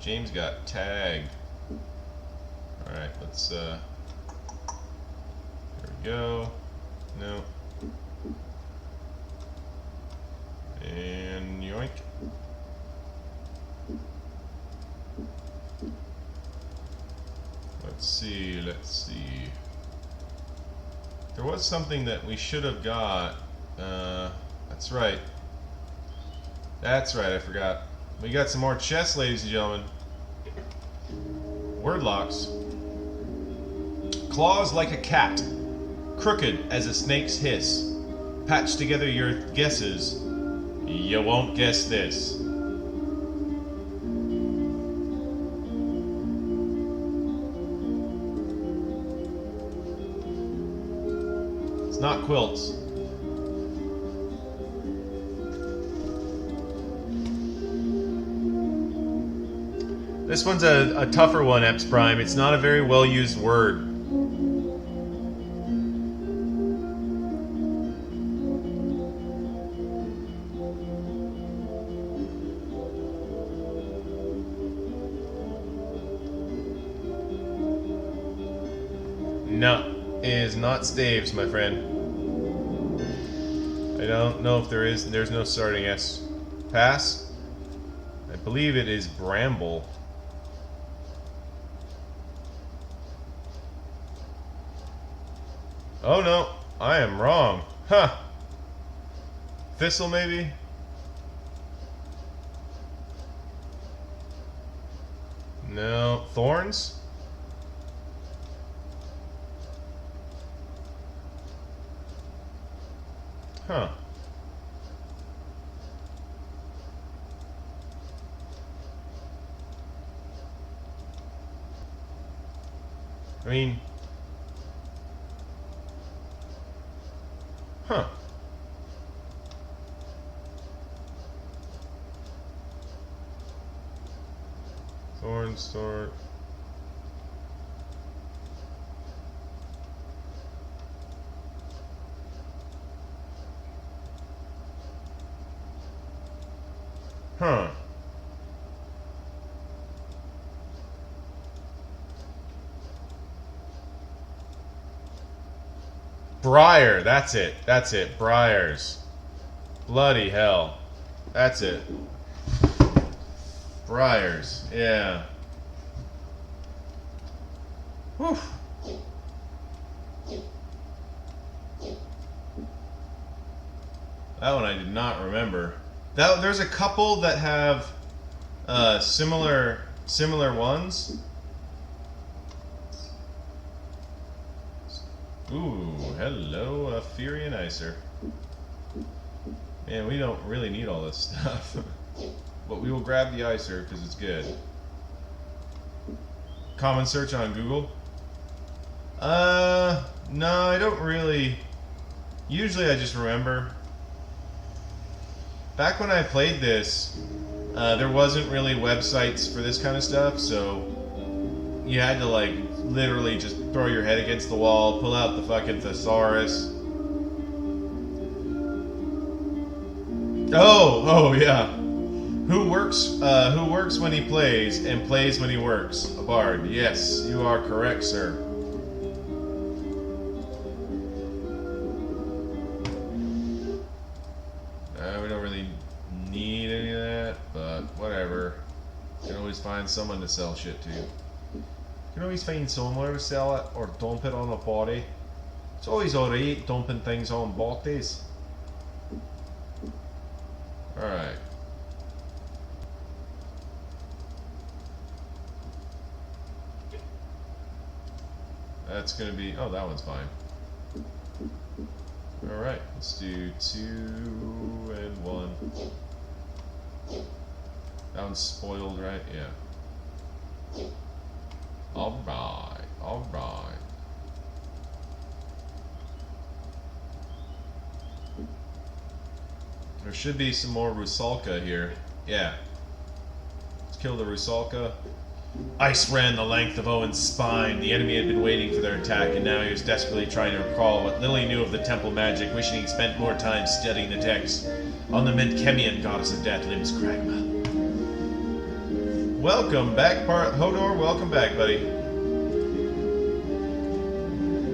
James got tagged. Alright, let's there we go. No. And yoink. Let's see. There was something that we should have got. That's right. I forgot. We got some more chests, ladies and gentlemen. Word locks. Claws like a cat, crooked as a snake's hiss. Patch together your guesses. You won't guess this. It's not quilts. This one's a tougher one, Epps Prime. It's not a very well used word. No, it is not staves, my friend. I don't know if there is. There's no starting S. Pass? I believe it is Bramble. Oh no, I am wrong. Huh. Thistle, maybe? No. Thorns? Huh. I mean... Huh. Thorns, thorn... Huh. Briar, that's it. That's it. Briars. Bloody hell. That's it. Briars, yeah. Whew. That one I did not remember. There's a couple that have similar ones. Ooh, hello, a Furian Icer. Man, we don't really need all this stuff. But we will grab the Icer because it's good. Common search on Google? No, I don't really. Usually I just remember. Back when I played this, there wasn't really websites for this kind of stuff, so you had to like literally just throw your head against the wall, pull out the fucking thesaurus. Oh yeah. Who works when he plays and plays when he works? A bard. Yes, you are correct, sir. We don't really need any of that, but whatever. You can always find someone to sell shit to. You can always find somewhere to sell it or dump it on a body. It's always alright dumping things on bodies. Alright. That's gonna be, oh, that one's fine. Alright, let's do 2 and 1. That one's spoiled, right? Yeah. Alright, alright. There should be some more Rusalka here. Yeah. Let's kill the Rusalka. Ice ran the length of Owen's spine. The enemy had been waiting for their attack, and now he was desperately trying to recall what Lily knew of the temple magic, wishing he'd spent more time studying the text on the Mentkemian goddess of death, Limbs Kragma. Welcome back, Hodor. Welcome back, buddy.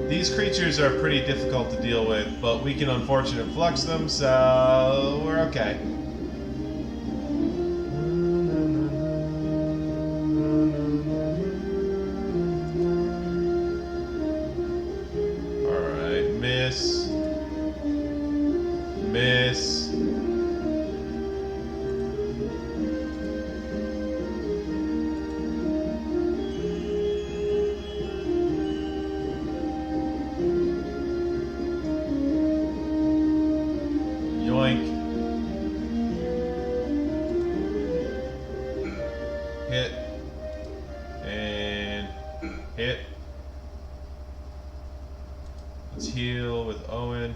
These creatures are pretty difficult to deal with, but we can unfortunately flux them, so we're okay. Miss. Yoink. Hit. And hit. Let's heal with Owen.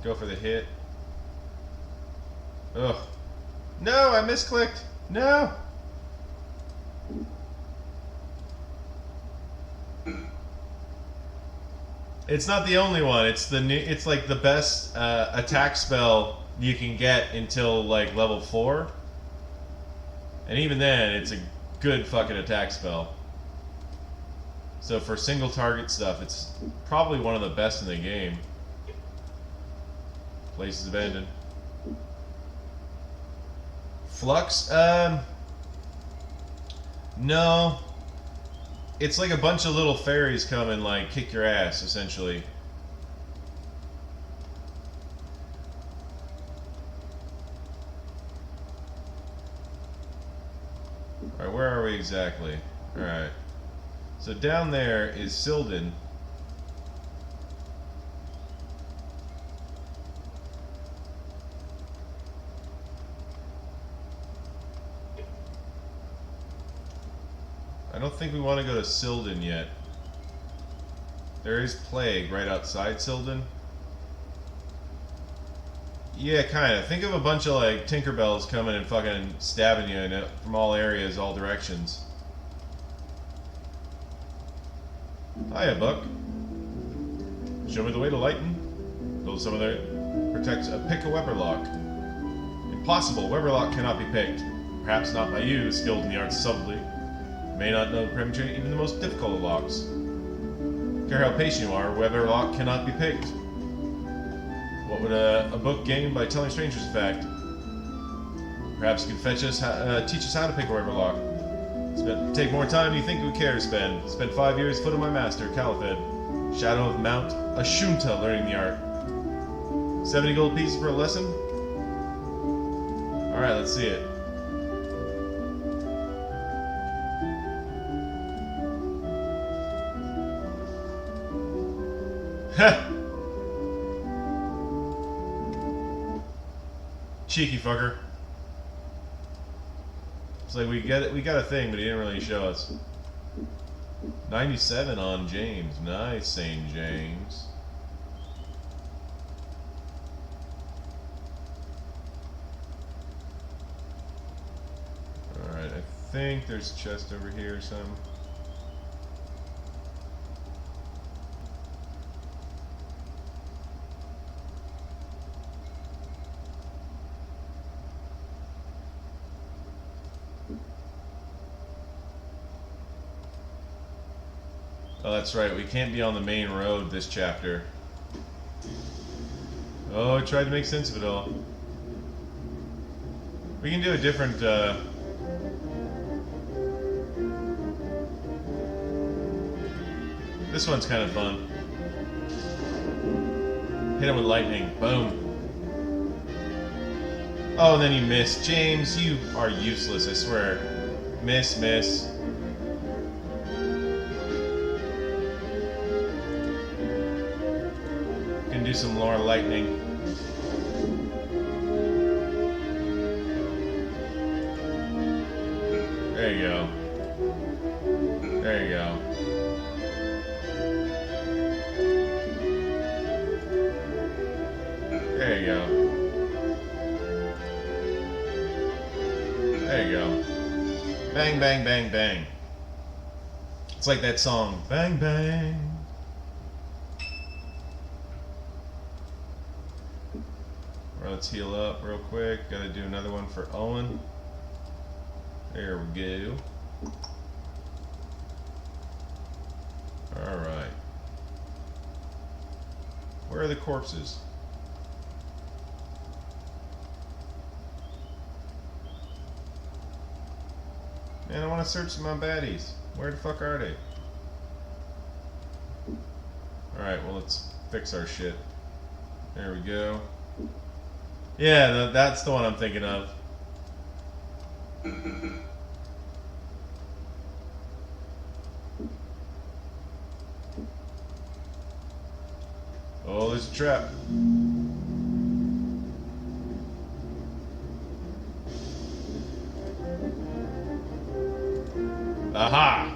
Go for the hit. Ugh. No, I misclicked. No. It's not the only one. It's the new. It's like the best attack spell you can get until like level 4, and even then, it's a good fucking attack spell. So for single target stuff, it's probably one of the best in the game. Place is abandoned. Flux? No. It's like a bunch of little fairies come and like kick your ass, essentially. Alright, where are we exactly? Alright. So down there is Sildon. I don't think we want to go to Sildon yet. There is plague right outside Sildon. Yeah, kind of. Think of a bunch of like Tinkerbells coming and fucking stabbing you in it from all areas, all directions. Hiya, Buck. Show me the way to lighten. Build some of the protects a pick a Weberlock. Impossible. Weberlock cannot be picked. Perhaps not by you, skilled in the arts subtly. May not know prematurely even the most difficult of locks. Care how patient you are, Weberlock cannot be picked. What would a book gain by telling strangers the fact? Perhaps you could teach us how to pick a Weberlock. Take more time than you think we care to spend. Spent 5 years foot of my master, Califed. Shadow of Mount Ashunta learning the art. 70 gold pieces for a lesson? Alright, let's see it. Ha! Cheeky fucker. It's like we got a thing, but he didn't really show us. 97 on James. Nice, St. James. Alright, I think there's a chest over here or something. Oh, that's right. We can't be on the main road this chapter. Oh, I tried to make sense of it all. We can do a different, This one's kind of fun. Hit him with lightning. Boom. Oh, and then you miss. James, you are useless, I swear. Miss, miss. Can do some more lightning. There you go. There you go. There you go. There you go. Bang, bang, bang, bang. It's like that song. Bang, bang. Let's heal up real quick. Gotta do another one for Owen. There we go. Alright. Where are the corpses? Man, I want to search my baddies. Where the fuck are they? Alright, well, let's fix our shit. There we go. Yeah, that's the one I'm thinking of. Oh, there's a trap. Aha!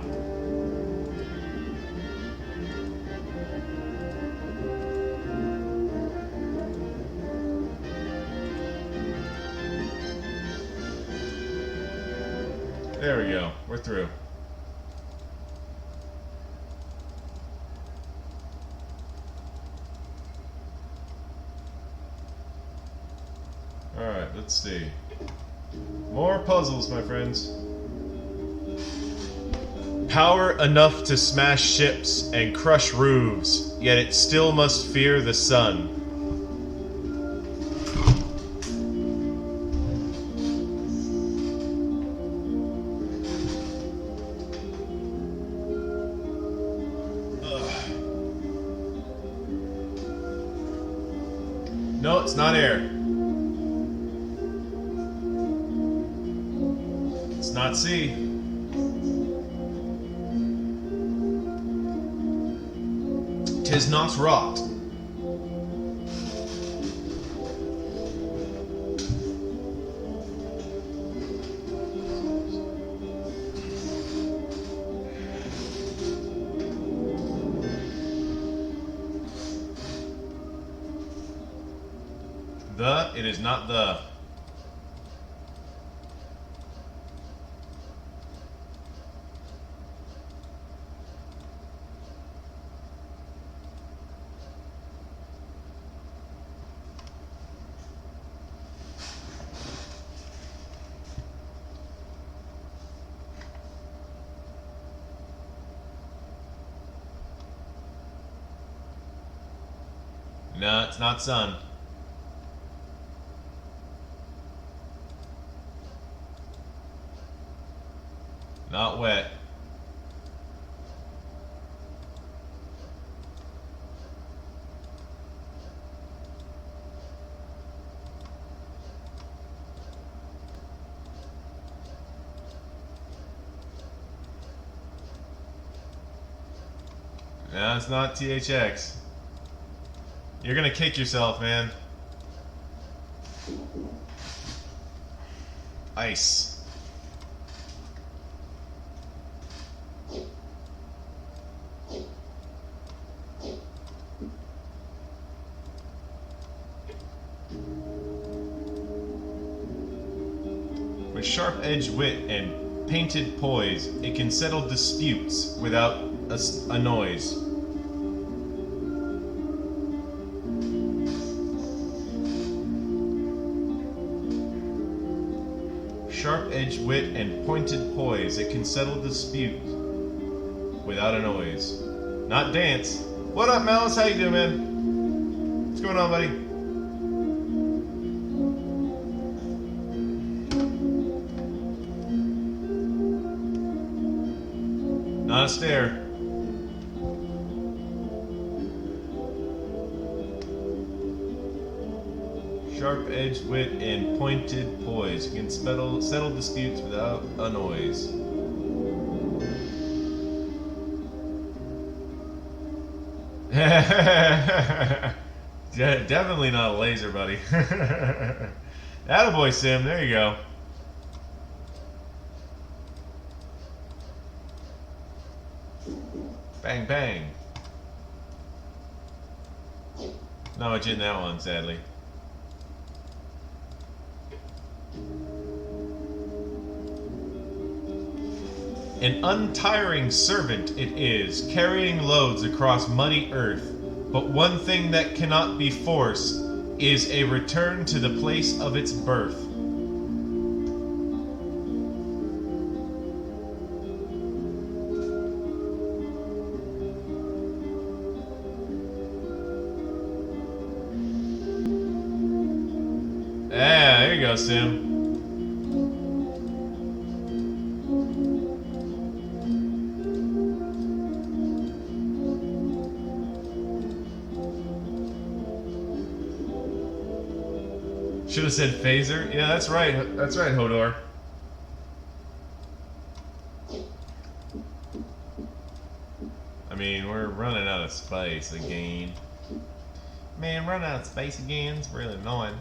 There we go. We're through. Alright, let's see. More puzzles, my friends. power enough to smash ships and crush roofs, yet it still must fear the sun. No, it's not air. It's not sea. Tis not rot. It is not the. No, it's not sun. Not wet. No, it's not THX. You're gonna kick yourself, man. Ice. With sharp-edged wit and painted poise, it can settle disputes without a noise. Sharp-edged wit and pointed poise, it can settle disputes without a noise. Not dance. What up, Malice? How you doing, man? What's going on, buddy? Not a stare. Sharp-edged wit and pointed poise. You can settle disputes without a noise. Definitely not a laser, buddy. Attaboy, Sim. There you go. Bang, bang. Not much in that one, sadly. An untiring servant it is, carrying loads across muddy earth, but one thing that cannot be forced is a return to the place of its birth. Yeah, there you go, Sim. Should have said phaser. Yeah, that's right. That's right, Hodor. I mean, we're running out of space again. Man, running out of space again is really annoying.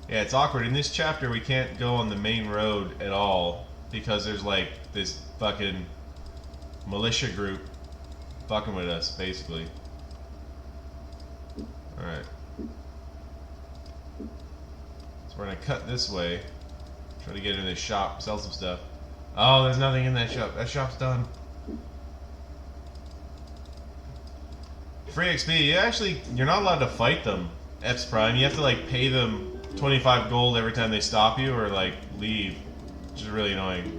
Yeah, it's awkward. In this chapter, we can't go on the main road at all because there's like this fucking militia group fucking with us, basically. Alright. So we're gonna cut this way. Try to get in this shop, sell some stuff. Oh, there's nothing in that shop. That shop's done. Free XP. Yeah, actually, you're not allowed to fight them. F's Prime. You have to like pay them 25 gold every time they stop you or like leave, which is really annoying.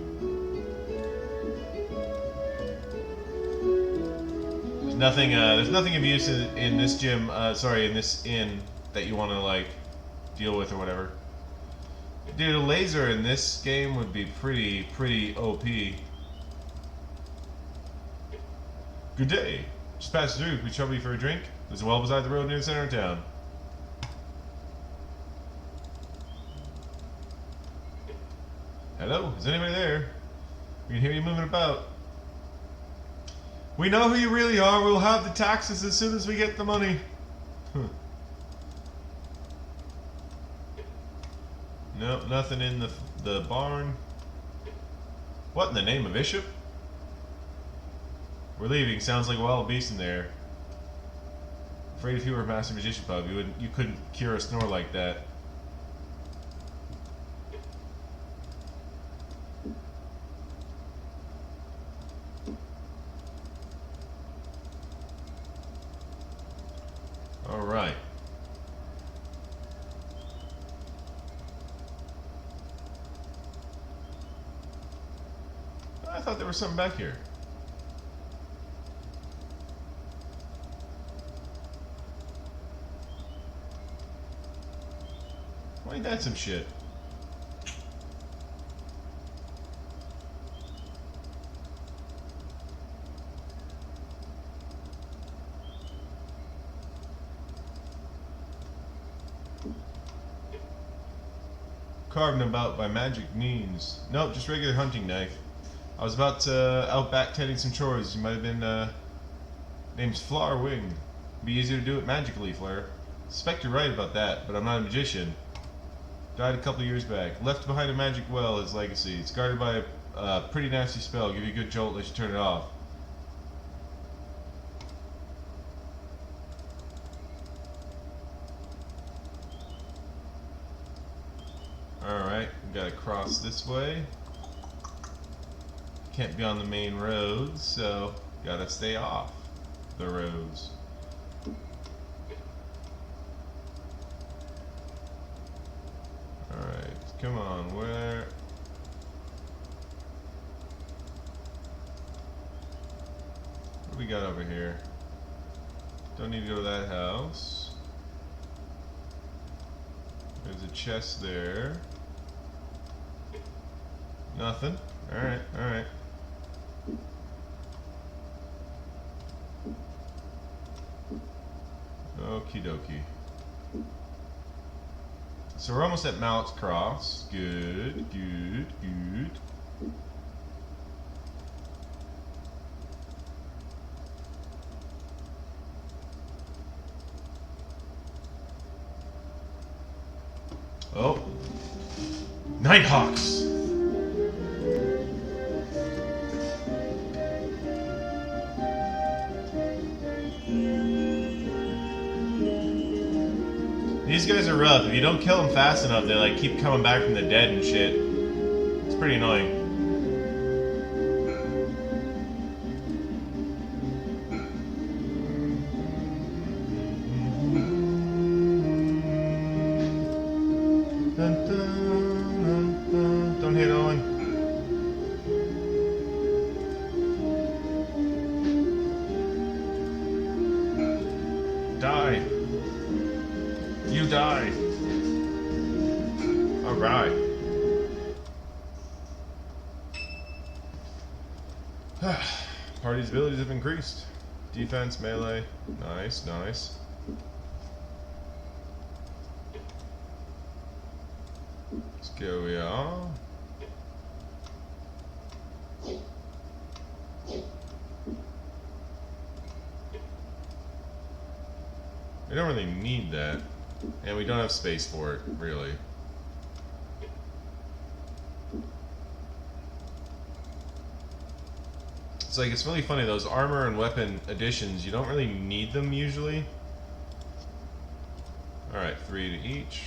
Nothing. There's nothing of use in this gym. Sorry, in this inn that you want to like deal with or whatever. Dude, a laser in this game would be pretty OP. Good day. Just passed through. Can we trouble you for a drink? There's a well beside the road near the center of town. Hello? Is anybody there? We can hear you moving about. We know who you really are. We'll have the taxes as soon as we get the money. Nope, nothing in the barn. What in the name of Bishop? We're leaving. Sounds like a wild beast in there. Afraid if you were a master magician, pub, you couldn't cure a snore like that. All right. I thought there was something back here. Why ain't that some shit? Carved about by magic means. Nope, just regular hunting knife. I was about out back tending some chores. You might have been, name's Flower Wing. Be easier to do it magically, Flare. Suspect you're right about that, but I'm not a magician. Died a couple years back. Left behind a magic well, his legacy. It's guarded by a pretty nasty spell. Give you a good jolt, let you turn it off. Alright, we gotta cross this way. Can't be on the main road, so gotta stay off the roads. Alright, come on, where? What do we got over here? Don't need to go to that house. There's a chest there. Nothing. Alright, alright. Okie dokie. So we're almost at Malac's Cross. Good, good, good. Oh. Nighthawks! These guys are rough. If you don't kill them fast enough, they like keep coming back from the dead and shit. It's pretty annoying. Dun, dun, dun, dun. Don't hit Owen. Die. You die. Alright. Party's abilities have increased. Defense, melee. Nice, nice. Let's go, y'all. We don't really need that. And we don't have space for it, really. It's like, it's really funny, those armor and weapon additions, you don't really need them usually. Alright, 3 to each.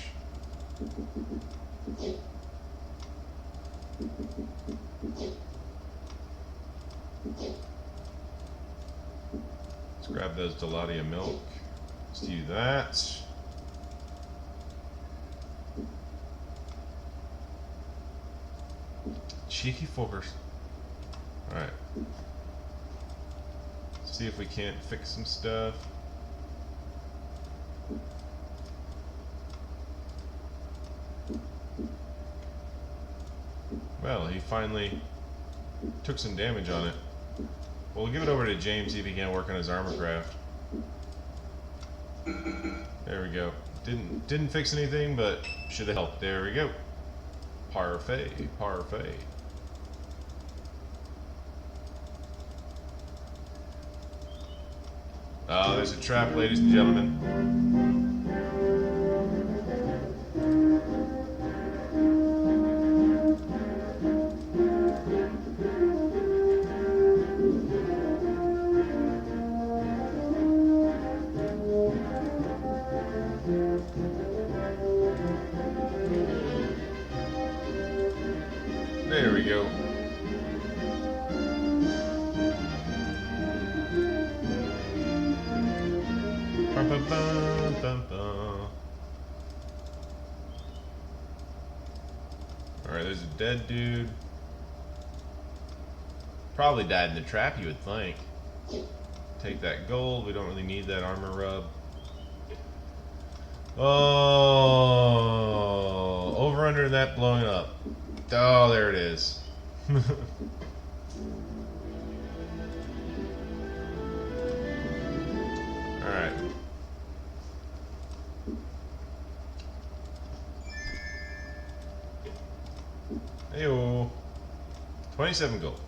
Let's grab those Deladia milk. Let's do that. Cheeky fuckers. Alright. See if we can't fix some stuff. Well, he finally took some damage on it. We'll give it over to James, see if he can't work on his armor craft. There we go. Didn't fix anything, but should have helped. There we go. Parfait, parfait. Oh, there's a trap, ladies and gentlemen. There we go. Alright, there's a dead dude. Probably died in the trap, you would think. Take that gold. We don't really need that armor rub. Oh, over under that blowing up. Oh, there it is. Alright. Heyo. 27 gold.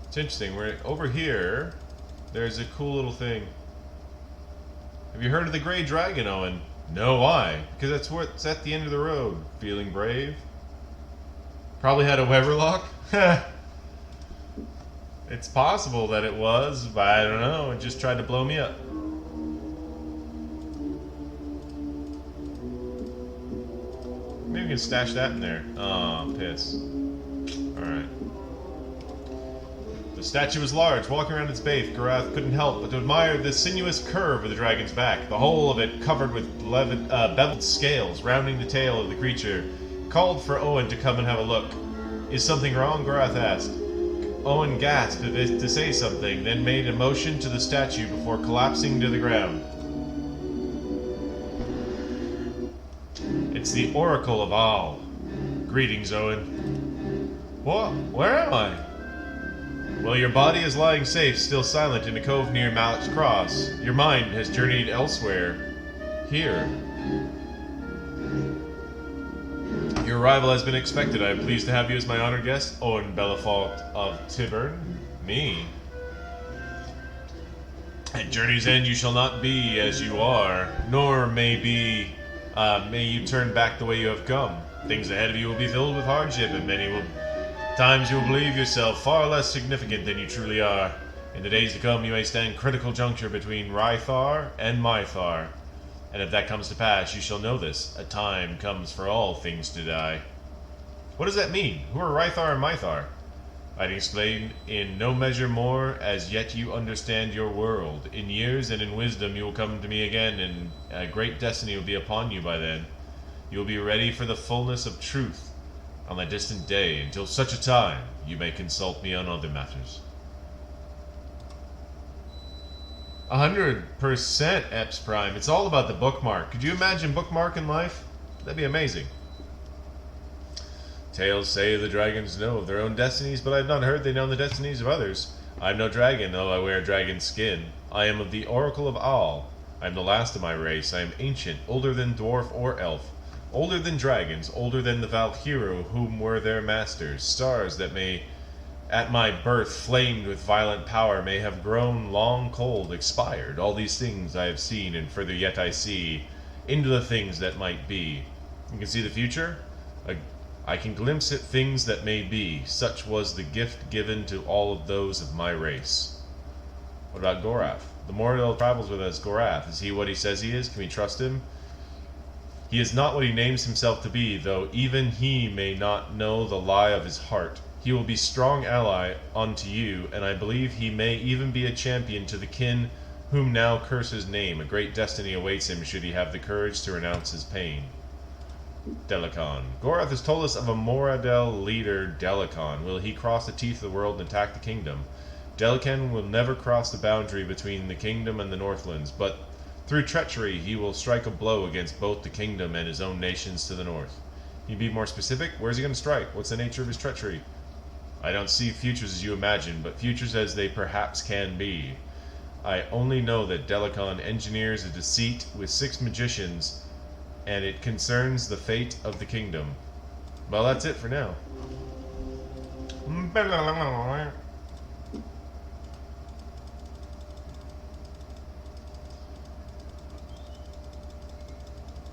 It's interesting, we're over here, there's a cool little thing. Have you heard of the Grey Dragon, Owen? No, why? Because that's what's at the end of the road. Feeling brave? Probably had a Weberlock? It's possible that it was, but I don't know, it just tried to blow me up. Maybe we can stash that in there. Oh, piss. Alright. The statue was large. Walking around its base, Garath couldn't help but to admire the sinuous curve of the dragon's back, the whole of it covered with beveled scales rounding the tail of the creature. Called for Owen to come and have a look. Is something wrong? Garath asked. Owen gasped as if to say something, then made a motion to the statue before collapsing to the ground. It's the Oracle of Al. Greetings, Owen. What? Where am I? Well, your body is lying safe, still silent, in a cove near Malac's Cross. Your mind has journeyed elsewhere. Here. Your arrival has been expected. I am pleased to have you as my honored guest, Owen Belafont of Tyburn. Me? At journey's end you shall not be as you are, nor may you turn back the way you have come. Things ahead of you will be filled with hardship, and times you will believe yourself far less significant than you truly are. In the days to come, you may stand critical juncture between Rythar and Mythar. And if that comes to pass, you shall know this. A time comes for all things to die. What does that mean? Who are Rythar and Mythar? I can explain in no measure more, as yet you understand your world. In years and in wisdom you will come to me again, and a great destiny will be upon you by then. You will be ready for the fullness of truth on that distant day. Until such a time, you may consult me on other matters. 100% Eps Prime. It's all about the bookmark. Could you imagine bookmarking life? That'd be amazing. Tales say the dragons know of their own destinies, but I have not heard they know the destinies of others. I am no dragon, though I wear dragon skin. I am of the Oracle of Al. I am the last of my race. I am ancient, older than dwarf or elf. Older than dragons, older than the Valkyro, whom were their masters. Stars that may, at my birth, flamed with violent power, may have grown long cold, expired. All these things I have seen, and further yet I see, into the things that might be. You can see the future? I can glimpse at things that may be. Such was the gift given to all of those of my race. What about Gorath? The mortal travels with us, Gorath. Is he what he says he is? Can we trust him? He is not what he names himself to be, though even he may not know the lie of his heart. He will be strong ally unto you, and I believe he may even be a champion to the kin whom now curse his name. A great destiny awaits him should he have the courage to renounce his pain. Delicon. Gorath has told us of a Moradel leader, Delicon. Will he cross the teeth of the world and attack the kingdom? Delicon will never cross the boundary between the kingdom and the Northlands, but through treachery he will strike a blow against both the kingdom and his own nations to the north. Can you be more specific? Where's he going to strike? What's the nature of his treachery? I don't see futures as you imagine, but futures as they perhaps can be. I only know that Delicon engineers a deceit with 6 magicians, and it concerns the fate of the kingdom. Well, that's it for now.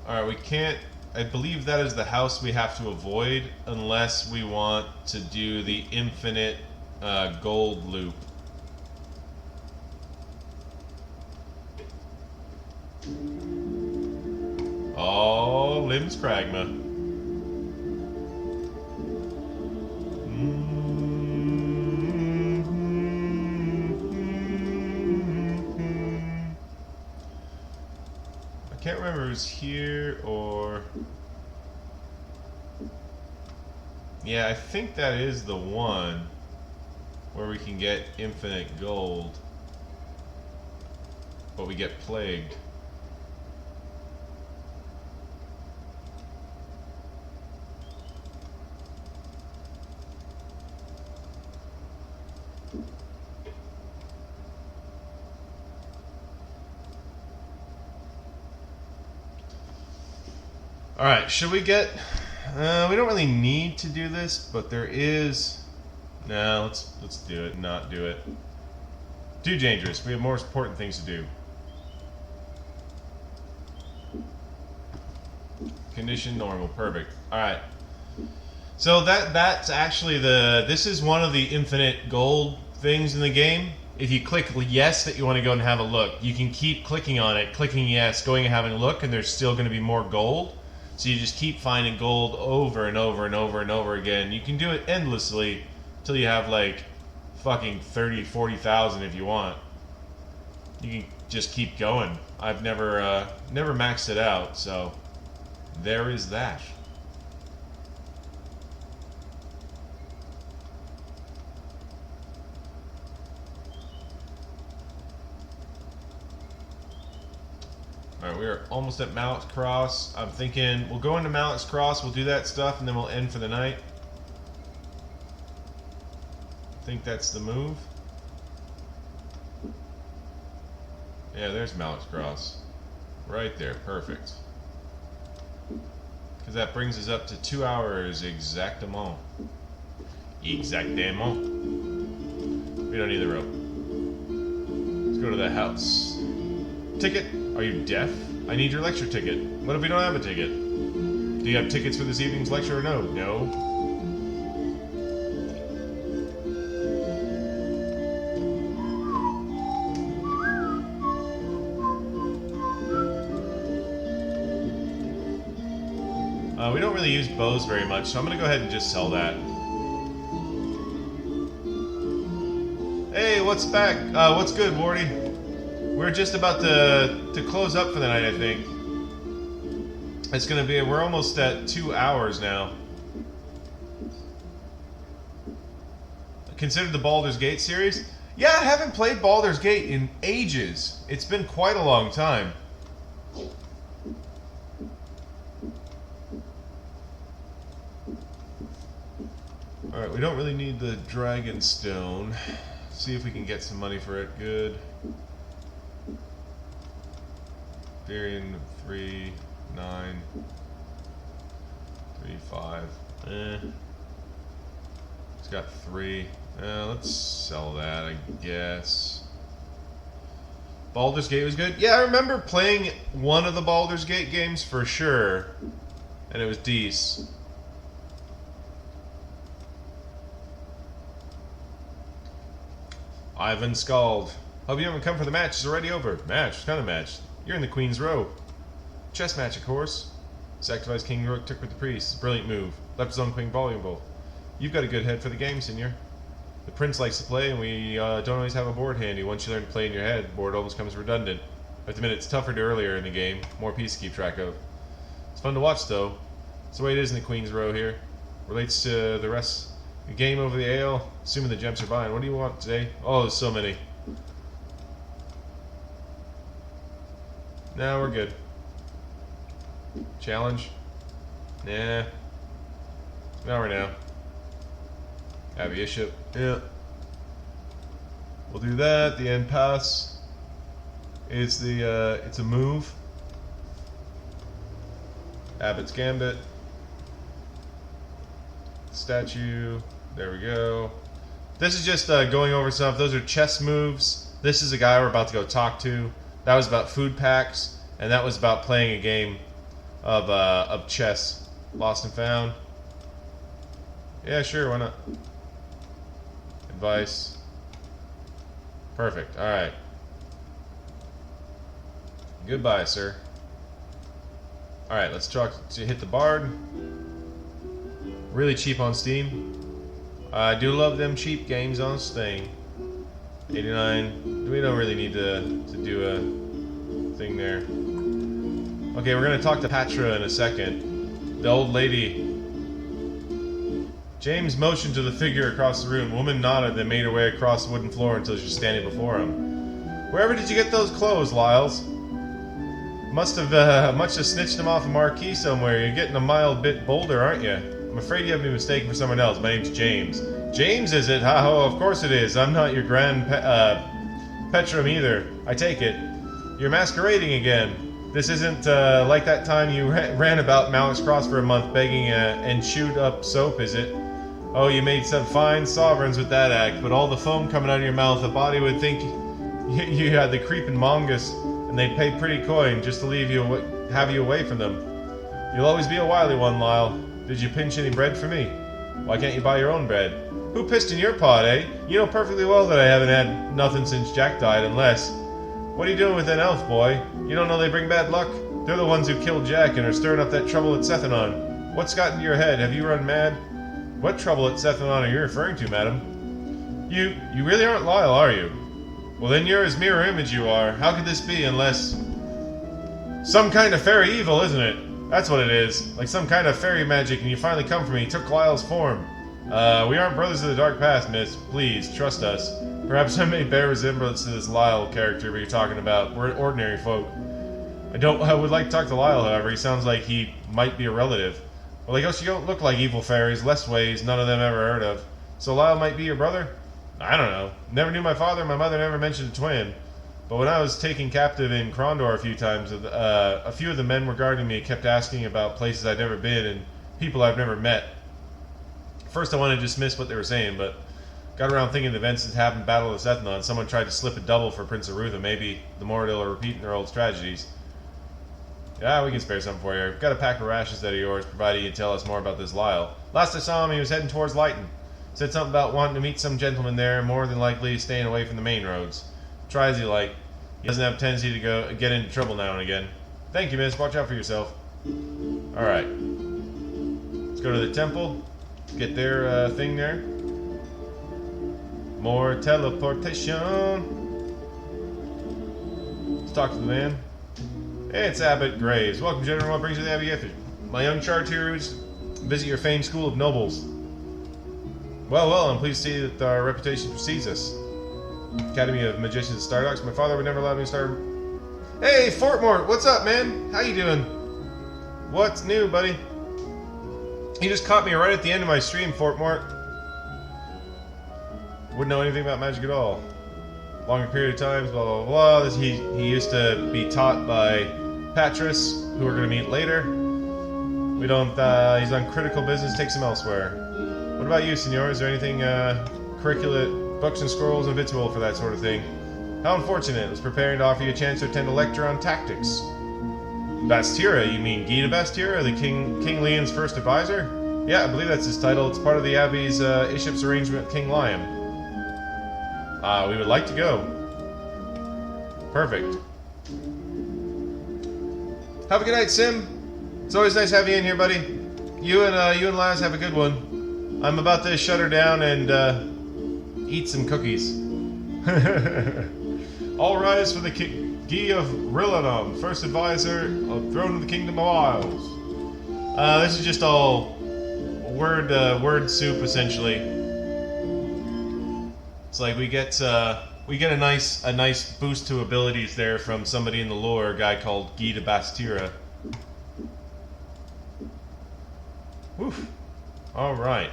Alright, we can't... I believe that is the house we have to avoid unless we want to do the infinite gold loop. Oh, Lim's Cragma. I can't remember if it was here or... Yeah, I think that is the one where we can get infinite gold, but we get plagued. Alright, should we get... we don't really need to do this, but there is... No, let's do it, not do it. Too dangerous. We have more important things to do. Condition normal, perfect. Alright. So that's actually the... This is one of the infinite gold things in the game. If you click yes that you want to go and have a look, you can keep clicking on it, clicking yes, going and having a look, and there's still going to be more gold. So you just keep finding gold over and over and over and over again. You can do it endlessly until you have like fucking 30, 40,000 if you want. You can just keep going. I've never maxed it out, so there is that. Alright, we are almost at Malac's Cross. I'm thinking we'll go into Malac's Cross, we'll do that stuff, and then we'll end for the night. I think that's the move. Yeah, there's Malac's Cross. Right there, perfect. Because that brings us up to 2 hours exactement. Exactement. We don't need the rope. Let's go to the house. Ticket. Are you deaf? I need your lecture ticket. What if we don't have a ticket? Do you have tickets for this evening's lecture or no? No. We don't really use bows very much, so I'm going to go ahead and just sell that. Hey, what's back? What's good, Wardy? We're just about to close up for the night, I think. It's gonna be... We're almost at 2 hours now. Considered the Baldur's Gate series? Yeah, I haven't played Baldur's Gate in ages. It's been quite a long time. Alright, we don't really need the Dragon Stone. See if we can get some money for it. Good. Varian 3, 9, 3, 5. It's got 3. Let's sell that, I guess. Baldur's Gate was good. Yeah, I remember playing one of the Baldur's Gate games for sure, and it was decent. Ivan Scald. Hope you haven't come for the match. It's already over. Match? What kind of match? You're in the Queen's Row. Chess match, of course. Sacrifice King Rook, took with the priest. Brilliant move. Left his own queen valuable. You've got a good head for the game, senor. The prince likes to play, and we don't always have a board handy. Once you learn to play in your head, the board almost becomes redundant. At the minute, it's tougher to earlier in the game, more pieces to keep track of. It's fun to watch, though. It's the way it is in the Queen's Row here. Relates to the rest. A game over the ale, assuming the gems are buying. What do you want today? Oh, there's so many. No, we're good. Challenge? Nah. Not right now. Abbey Bishop. Yeah. We'll do that. The end pass is the it's a move. Abbott's Gambit. Statue. There we go. This is just going over stuff. Those are chess moves. This is a guy we're about to go talk to. That was about food packs, and that was about playing a game of chess. Lost and found. Yeah, sure. Why not? Advice. Perfect. All right. Goodbye, sir. All right, let's talk to hit the Bard. Really cheap on Steam. I do love them cheap games on Steam. 89. We don't really need to do a thing there. Okay, we're gonna talk to Patra in a second. The old lady. James motioned to the figure across the room. The woman nodded, then made her way across the wooden floor until she was standing before him. Wherever did you get those clothes, Lyles? Must have snitched them off a marquee somewhere. You're getting a mild bit bolder, aren't you? I'm afraid you have been mistaken for someone else. My name's James. James, is it? Ha ho, of course it is. I'm not your grand Petrum either. I take it. You're masquerading again. This isn't like that time you ran about Malac's Cross for a month begging and chewed up soap, is it? Oh, you made some fine sovereigns with that act, but all the foam coming out of your mouth, the body would think you had the creeping mongoose, and they'd pay pretty coin just to have you away from them. You'll always be a wily one, Lyle. Did you pinch any bread for me? Why can't you buy your own bread? Who pissed in your pot, eh? You know perfectly well that I haven't had nothing since Jack died, unless... What are you doing with that elf, boy? You don't know they bring bad luck? They're the ones who killed Jack and are stirring up that trouble at Sethanon. What's got into your head? Have you run mad? What trouble at Sethanon are you referring to, madam? You really aren't Lyle, are you? Well, then you're his mirror image, you are. How could this be unless... Some kind of fairy evil, isn't it? That's what it is. Like some kind of fairy magic, and you finally come for me. You took Lyle's form. We aren't brothers of the dark past, miss. Please, trust us. Perhaps I may bear resemblance to this Lyle character you're talking about. We're ordinary folk. I would like to talk to Lyle, however. He sounds like he might be a relative. Well, I guess you don't look like evil fairies, less ways, none of them ever heard of. So Lyle might be your brother? I don't know. Never knew my father, my mother never mentioned a twin. But when I was taken captive in Krondor a few times, a few of the men regarding me kept asking about places I'd never been and people I've never met. First I wanted to dismiss what they were saying, but got around thinking the events that happened in Battle of Sethanon. Someone tried to slip a double for Prince Arutha. Maybe the Mordil are repeating their old tragedies. Yeah, we can spare some for you. I've got a pack of rations that are yours, provided you tell us more about this Lyle. Last I saw him, he was heading towards Lighton. Said something about wanting to meet some gentleman there, more than likely staying away from the main roads. Try as he like. He doesn't have a tendency to get into trouble now and again. Thank you, miss. Watch out for yourself. Alright. Let's go to the temple. Get their thing there. More teleportation. Let's talk to the man. Hey, it's Abbot Graves. Welcome, gentlemen. What brings you to the Abbey Gifford? My young charioteers visit your famed school of nobles. Well, I'm pleased to see that our reputation precedes us. Academy of Magicians at Stardox. My father would never allow me to start... Hey, Fortmore! What's up, man? How you doing? What's new, buddy? You just caught me right at the end of my stream, Fortmore. Wouldn't know anything about magic at all. Longer period of times, blah, blah, blah. He used to be taught by Patras, who we're going to meet later. We don't... he's on critical business. Takes him elsewhere. What about you, senor? Is there anything curriculate... Books and scrolls and victual for that sort of thing. How unfortunate. I was preparing to offer you a chance to attend a lecture on tactics. Bastira, you mean Gita Bastira, the King Leon's first advisor? Yeah, I believe that's his title. It's part of the Abbey's Iship's arrangement with King Liam. We would like to go. Perfect. Have a good night, Sim. It's always nice having you in here, buddy. You and Laz have a good one. I'm about to shut her down and eat some cookies. All rise for the Guy of Rillanon, first advisor of Throne of the Kingdom of Isles. This is just all word soup, essentially. It's like we get a nice boost to abilities there from somebody in the lore, a guy called Guy de Bastira. Woof. All right.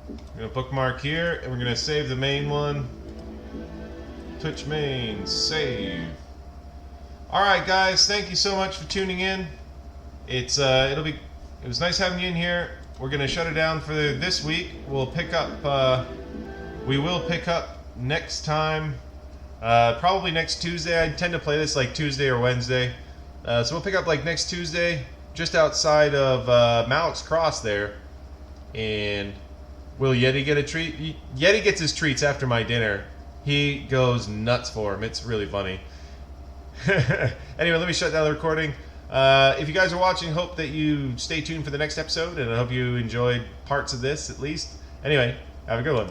We're gonna bookmark here, and we're gonna save the main one. Twitch main, save. All right, guys. Thank you so much for tuning in. It was nice having you in here. We're gonna shut it down for this week. We'll pick up. We will pick up next time. Probably next Tuesday. I tend to play this like Tuesday or Wednesday. So we'll pick up like next Tuesday, just outside of Malac's Cross there. And will Yeti get a treat? Yeti gets his treats after my dinner. He goes nuts for him. It's really funny. Anyway, let me shut down the recording. If you guys are watching, hope that you stay tuned for the next episode, and I hope you enjoyed parts of this at least. Anyway, have a good one.